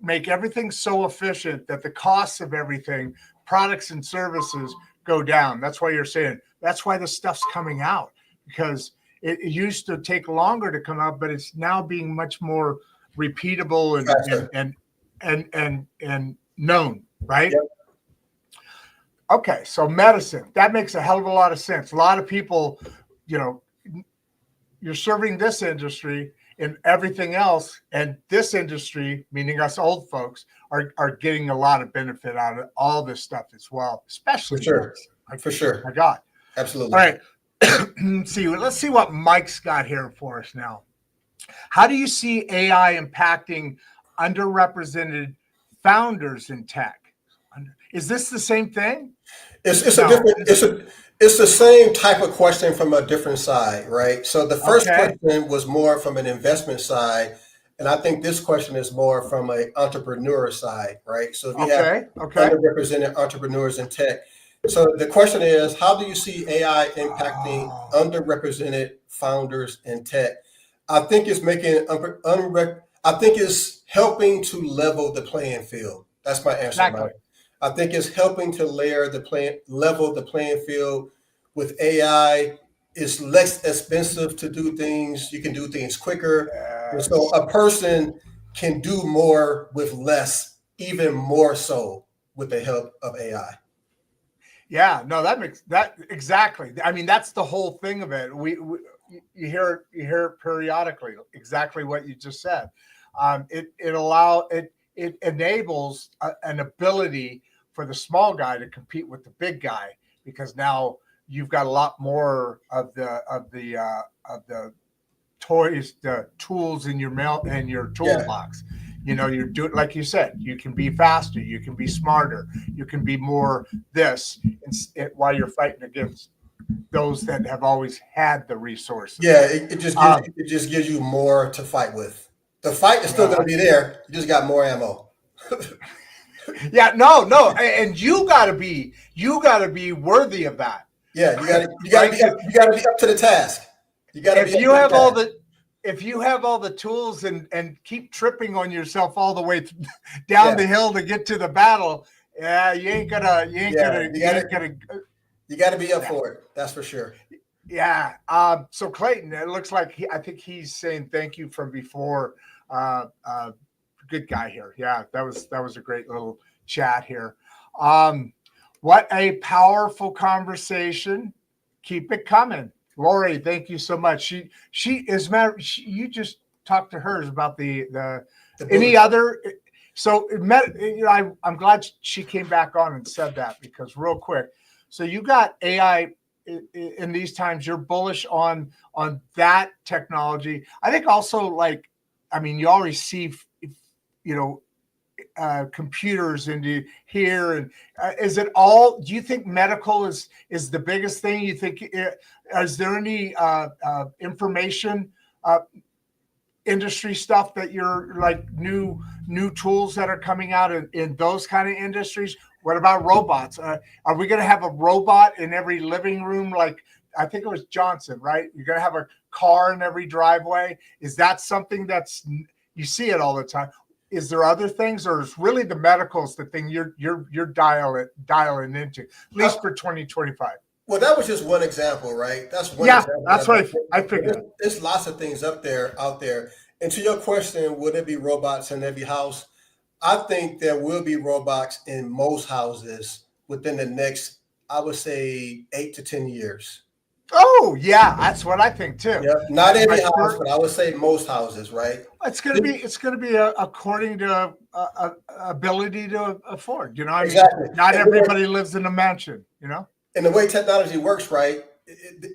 make everything so efficient that the costs of everything, products and services, go down. That's why you're saying that's why the stuff's coming out, because it used to take longer to come out, but it's now being much more repeatable and known, right? Yep. Okay, so medicine, that makes a hell of a lot of sense. A lot of people, you're serving this industry and everything else, and this industry, meaning us old folks, are getting a lot of benefit out of all this stuff as well, especially for sure. My God, absolutely. All right, let's see what Mike's got here for us now. How do you see AI impacting underrepresented founders in tech? Is this the same thing? It's the same type of question from a different side, right? So the first question was more from an investment side, and I think this question is more from an entrepreneur side, right? So if you have underrepresented entrepreneurs in tech. So the question is, how do you see AI impacting underrepresented founders in tech? I think it's making I think it's helping to level the playing field. That's my answer. Exactly. I think it's helping to level the playing field. With AI, it's less expensive to do things. You can do things quicker. Yes. And so a person can do more with less, even more so with the help of AI. Yeah, no, that makes that exactly. I mean, that's the whole thing of it. You hear it periodically, exactly what you just said. It enables an ability for the small guy to compete with the big guy, because now you've got a lot more of the toys, the tools in your toolbox. You're doing, like you said, you can be faster, you can be smarter, you can be more this, while you're fighting against those that have always had the resources. Yeah, it just gives you more to fight with. The fight is still going to be there. You just got more ammo. Yeah, no, and you got to be worthy of that. Yeah, you got to be up to the task. You got to. If you have all the tools and keep tripping on yourself all the way down the hill to get to the battle, you got to be up for it. That's for sure. Yeah. So Clayton, it looks like I think he's saying thank you from before. Good guy here. Yeah, that was a great little chat here. What a powerful conversation. Keep it coming. Lori, thank you so much. She is you just talked to hers about the any other. So I'm glad she came back on and said that, because real quick, So you got AI in these times. You're bullish on that technology. I think also, like, I mean, you already see, computers into here, and is it all? Do you think medical is the biggest thing? You think is there any information industry stuff that you're like new tools that are coming out in those kind of industries? What about robots? Are we going to have a robot in every living room? Like, I think it was Johnson, right? You're going to have a car in every driveway. Is that something that's, you see it all the time? Is there other things, or is really the medical's the thing you're dialing into, at least for 2025? Well, that was just one example, right? That's one Yeah, example. that's what I figured. There's lots of things out there. And to your question, would there be robots in every house? I think there will be robots in most houses within the next, I would say, 8 to 10 years. Oh, yeah, that's what I think too. Yeah, not every house, but I would say most houses, right? It's going to be according to ability to afford. You know, I mean, Exactly. not everybody lives in a mansion. You know, and the way technology works, right?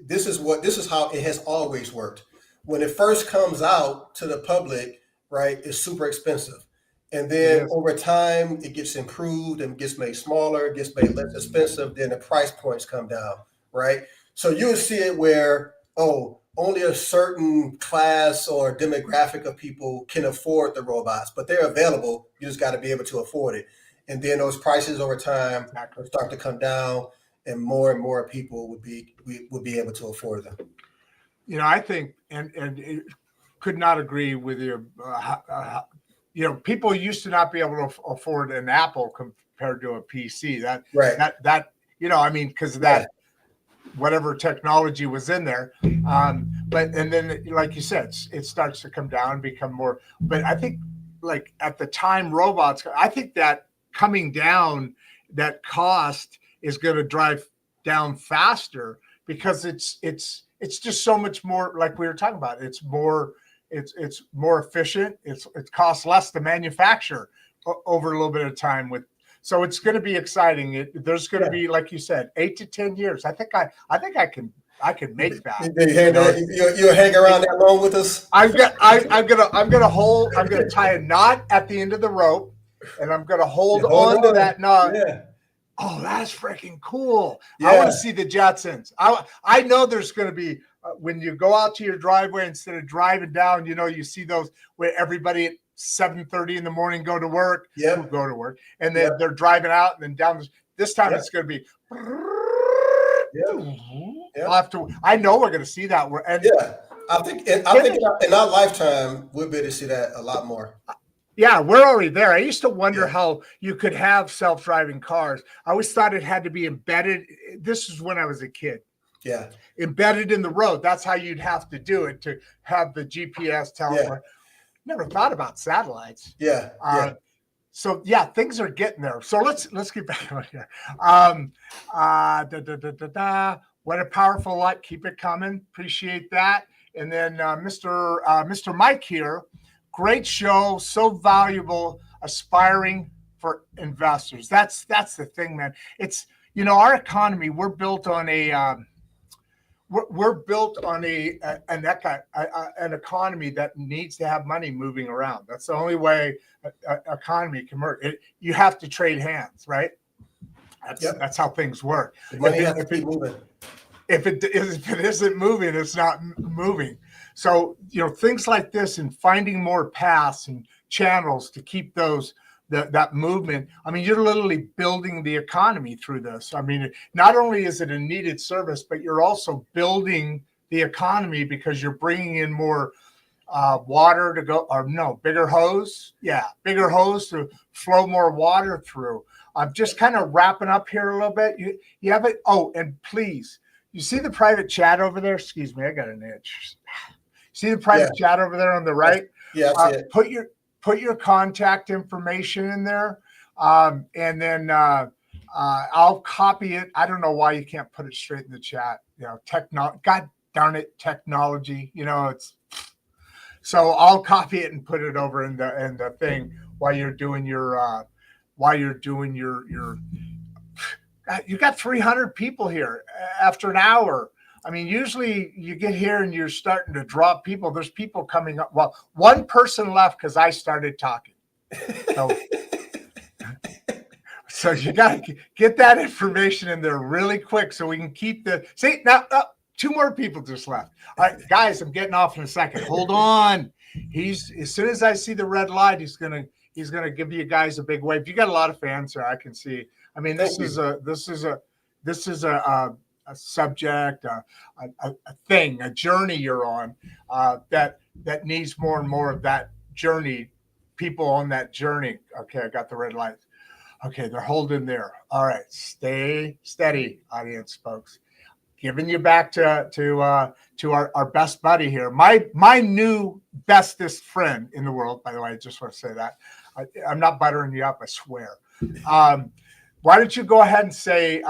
This is how it has always worked. When it first comes out to the public, right, it's super expensive. And then over time, it gets improved and gets made smaller, gets made less expensive. Then the price points come down, right? So you'll see it where, only a certain class or demographic of people can afford the robots, but they're available. You just got to be able to afford it. And then those prices over time start to come down, and more people would be able to afford them. You know, I think, and could not agree with you. People used to not be able to afford an Apple compared to a PC. That I mean, because of that, whatever technology was in there. But then, like you said, it starts to come down, become more. But I think, like at the time, robots. I think that coming down, that cost is going to drive down faster because it's just so much more. Like we were talking about, it's more efficient. It costs less to manufacture over a little bit of time so it's going to be exciting. There's going to be, like you said, 8 to 10 years. I think I can make that. You'll hang around that long with us. I'm gonna tie a knot at the end of the rope, and I'm gonna hold on to that knot. Yeah. Oh, that's freaking cool. Yeah. I want to see the Jetsons. I know there's going to be, when you go out to your driveway, instead of driving down, you see those where everybody at 7:30 in the morning go to work, and then they're driving out, and then down this time it's going to be. I know we're going to see that. I think in our lifetime we'll be able to see that a lot more. Yeah, we're already there. I used to wonder how you could have self-driving cars. I always thought it had to be embedded. This is when I was a kid. Yeah. Embedded in the road. That's how you'd have to do it to have the GPS teleport. Never thought about satellites. So things are getting there. So let's get back on here. What a powerful light. Keep it coming. Appreciate that. And then Mr. Mike here. Great show, so valuable, aspiring for investors. That's the thing, man. It's our economy. We're built on an economy that needs to have money moving around. That's the only way an economy can work. You have to trade hands, right? That's how things work. Money has to keep moving. If it isn't moving, it's not moving. So, things like this and finding more paths and channels to keep that movement. I mean, you're literally building the economy through this. I mean, not only is it a needed service, but you're also building the economy because you're bringing in more water to go, or no, bigger hose. Yeah, bigger hose to flow more water through. I'm just kind of wrapping up here a little bit. You have it. Oh, and please, you see the private chat over there? Excuse me, I got an itch. See the private chat over there on the right? Yeah, I see it. Put your contact information in there, and then I'll copy it. I don't know why you can't put it straight in the chat. God darn it, technology. It's so I'll copy it and put it over in the thing while you're doing your You got 300 people here after an hour. I mean, usually you get here and you're starting to drop people. There's people coming up. Well, one person left because I started talking. So you got to get that information in there really quick so we can keep the. See, now 2 more people just left. All right, guys, I'm getting off in a second. Hold on. As soon as I see the red light, he's gonna give you guys a big wave. You got a lot of fans here. I can see. I mean, this is a subject, a thing, a journey you're on that needs more and more of that journey. People on that journey. Okay, I got the red light. Okay, they're holding there. All right, stay steady, audience folks. Giving you back to our best buddy here, my new bestest friend in the world. By the way, I just want to say that I'm not buttering you up. I swear. Why don't you go ahead and say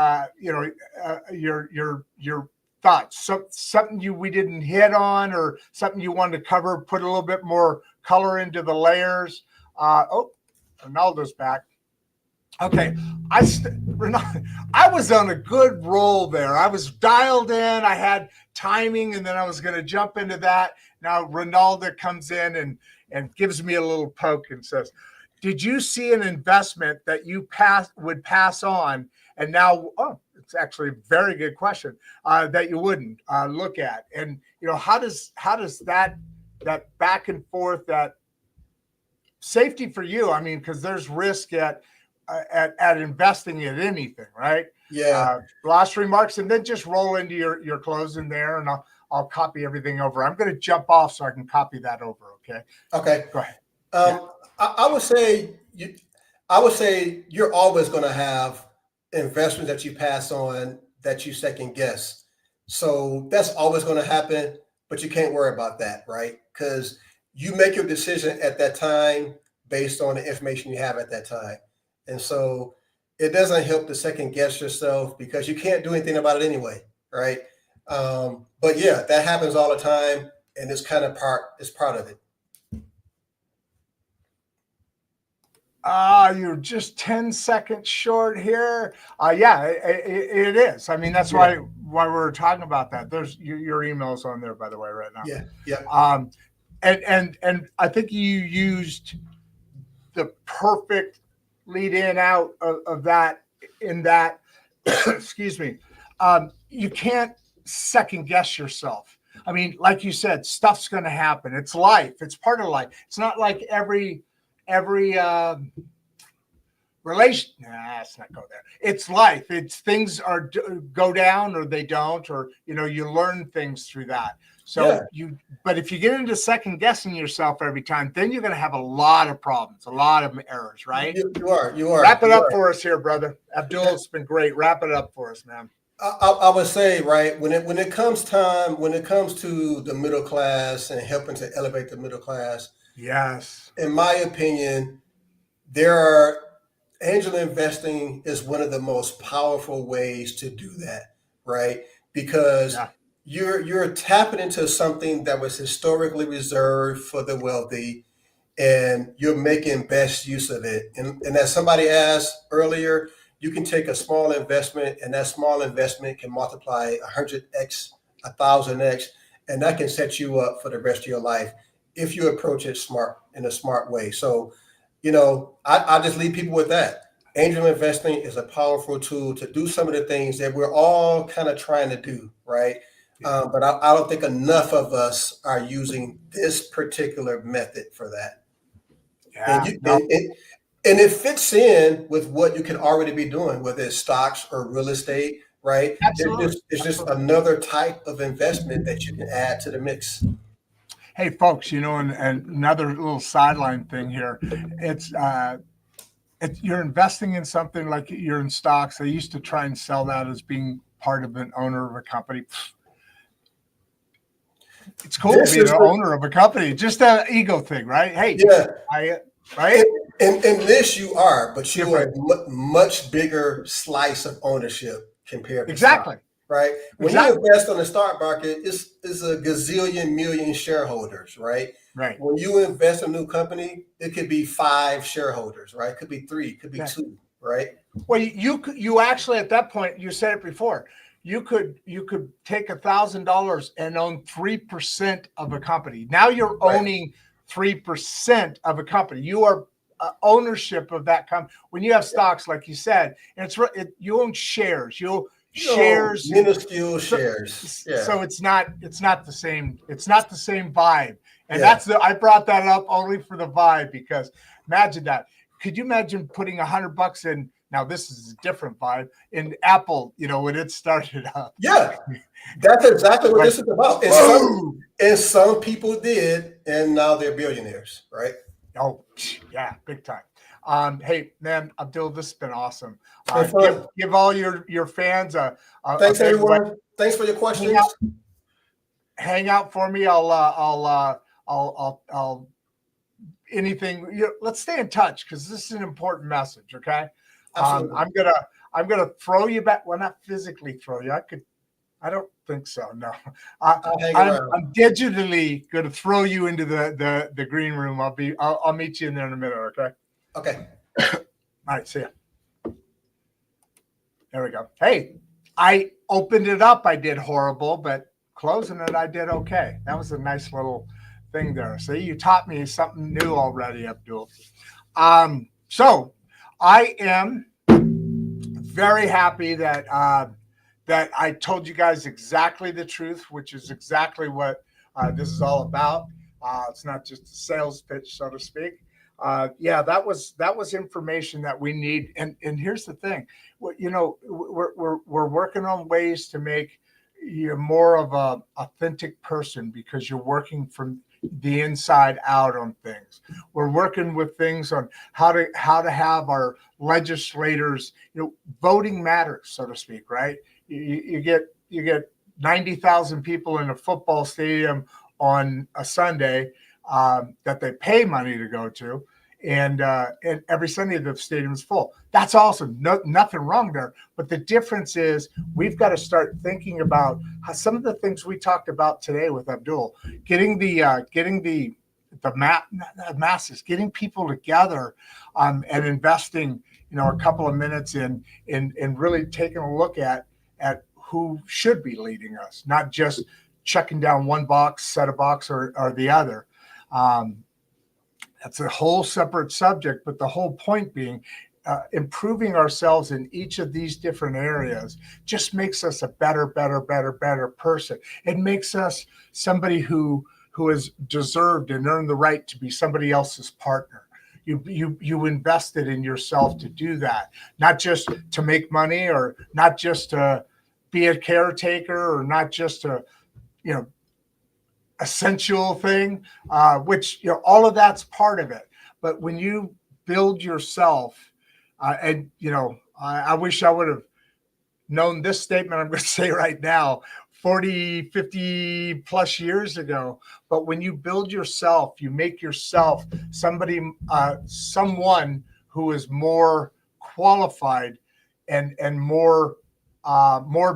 your thoughts? Something we didn't hit on, or something you wanted to cover? Put a little bit more color into the layers. Ronaldo's back. Okay, I was on a good roll there. I was dialed in. I had timing, and then I was going to jump into that. Now Ronaldo comes in and gives me a little poke and says, "Did you see an investment that you would pass on?" And now, it's actually a very good question that you wouldn't look at. And how does that back and forth, that safety for you? I mean, because there's risk at investing in anything, right? Yeah. Last remarks, and then just roll into your closing there, and I'll copy everything over. I'm going to jump off so I can copy that over. Okay. Okay. Go ahead. I would say you're always going to have investments that you pass on that you second guess. So that's always going to happen, but you can't worry about that, right? Because you make your decision at that time based on the information you have at that time. And so it doesn't help to second guess yourself because you can't do anything about it anyway, right? But yeah, that happens all the time, and it's part of it. You're just 10 seconds short here. Yeah, it is. I mean, that's why we're talking about that. There's your emails on there, by the way, right now. Yeah. And I think you used the perfect lead in out of that in that. Excuse me. You can't second guess yourself. I mean, like you said, stuff's going to happen. It's life. It's part of life. It's not like every relation. Let's not go there. It's life. It's things go down or they don't, or you learn things through that. So but if you get into second guessing yourself every time, then you're going to have a lot of problems, a lot of errors, right? You are. Wrap it up for us here, brother. Abdul, it's been great. Wrap it up for us, man. I would say, right, when it comes to the middle class and helping to elevate the middle class, yes, in my opinion, angel investing is one of the most powerful ways to do that, right? Because you're tapping into something that was historically reserved for the wealthy, and you're making best use of it. And as somebody asked earlier, you can take a small investment, and that small investment can multiply 100x, 1,000x, and that can set you up for the rest of your life if you approach it in a smart way. So, I just leave people with that. Angel investing is a powerful tool to do some of the things that we're all kind of trying to do, right? But I don't think enough of us are using this particular method for that. Yeah. And it fits in with what you can already be doing, whether it's stocks or real estate, right? Absolutely. It's just another type of investment that you can add to the mix. Hey, folks, and another little sideline thing here. It's you're investing in something like you're in stocks. They used to try and sell that as being part of an owner of a company. It's cool to be the owner of a company. Just an ego thing, right? Hey, right? In this you are, but you are a much bigger slice of ownership compared to stock, right? When you invest on the stock market, it's a gazillion million shareholders, right? Right. When you invest in a new company, it could be 5 shareholders, right? It could be 3, it could be 2, right? Well, you actually at that point, you said it before, you could take $1,000 and own 3% of a company. Now you're owning 3% of a company. You are ownership of that company. When you have stocks, like you said, and you own shares. Shares, minuscule shares. Yeah. So it's not the same. It's not the same vibe. And I brought that up only for the vibe, because imagine that. Could you imagine putting $100 in? Now this is a different vibe in Apple, when it started up. Yeah, that's exactly what this is about. And some people did, and now they're billionaires, right? Oh, yeah, big time. Hey, man, Abdul, this has been awesome. Give all your fans thanks, everyone. Thanks for your questions. Hang out for me. I'll anything. Let's stay in touch, because this is an important message. Okay. I'm gonna throw you back. Well, not physically throw you. I don't think so. No, I'm digitally going to throw you into the green room. I'll meet you in there in a minute. Okay. Okay. All right. See ya. There we go. Hey, I opened it up. I did horrible, but closing it, I did okay. That was a nice little thing there. See, you taught me something new already, Abdul. So I am very happy that I told you guys exactly the truth, which is exactly what this is all about. It's not just a sales pitch, so to speak. That was information that we need. And here's the thing, we're working on ways to make you more of a authentic person, because you're working from the inside out on things. We're working with things on how to have our legislators, voting matters, so to speak, right? You get 90,000 people in a football stadium on a Sunday that they pay money to go to, and every Sunday the stadium is full. That's awesome. Nothing wrong there. But the difference is we've got to start thinking about how some of the things we talked about today with Abdul, getting the masses, getting people together, and investing, a couple of minutes in really taking a look at who should be leading us, not just checking down one set of box or the other. That's a whole separate subject, but the whole point being improving ourselves in each of these different areas just makes us a better person. It makes us somebody who has deserved and earned the right to be somebody else's partner. You invested in yourself to do that, not just to make money, or not just to be a caretaker, or not just to, essential thing, which, all of that's part of it. But when you build yourself, I wish I would have known this statement I'm going to say right now 40, 50 plus years ago. But when you build yourself, you make yourself someone who is more qualified and more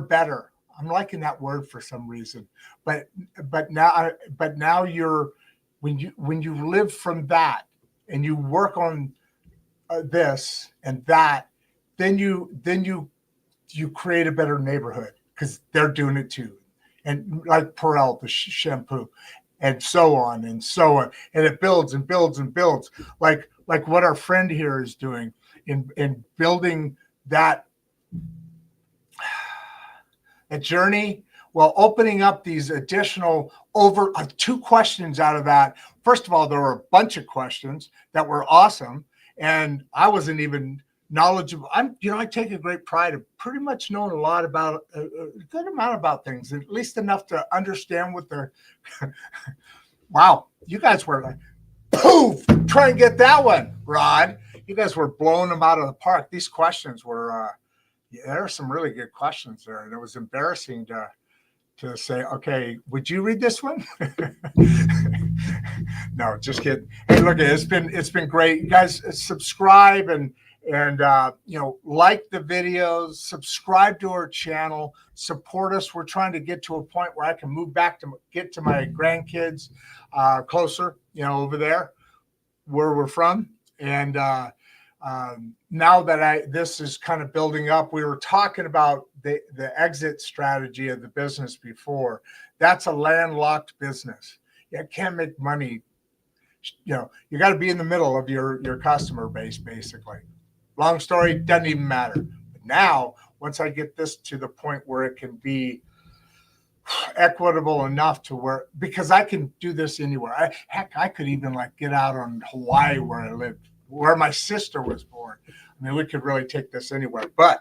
better. I'm liking that word for some reason, but now you're, when you live from that and you work on this and that, then you create a better neighborhood, because they're doing it too. And like Perel, the shampoo, and so on and so on. And it builds and builds and builds, like what our friend here is doing in building that journey, while opening up these additional over 2 questions out of that. First of all, there were a bunch of questions that were awesome, and I wasn't even knowledgeable. I take a great pride of pretty much knowing a lot about a good amount about things, at least enough to understand what they're. Wow, you guys were like, poof! Try and get that one, Rod. You guys were blowing them out of the park. These questions were. There are some really good questions there, and it was embarrassing to say, okay, would you read this one? No, just kidding. Hey, look, it's been great. You guys subscribe and like the videos, subscribe to our channel, support us. We're trying to get to a point where I can move back to get to my grandkids closer, over there where we're from. And now that this is kind of building up, we were talking about the exit strategy of the business before. That's a landlocked business. You can't make money. You got to be in the middle of your customer base, basically. Long story, doesn't even matter. But now, once I get this to the point where it can be equitable enough to where, because I can do this anywhere. I could even like get out on Hawaii where I lived, where my sister was born. I mean, we could really take this anywhere, but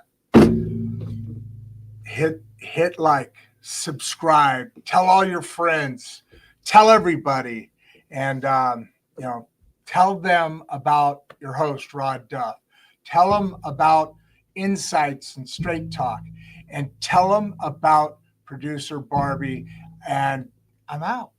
hit like, subscribe, tell all your friends, tell everybody, and, tell them about your host, Rod Duff. Tell them about Insights and Straight Talk, and tell them about producer Barbie, and I'm out.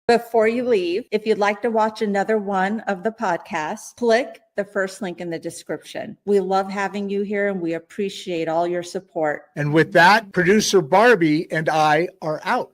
Before you leave, if you'd like to watch another one of the podcasts, click the first link in the description. We love having you here and we appreciate all your support. And with that, producer Barbie and I are out.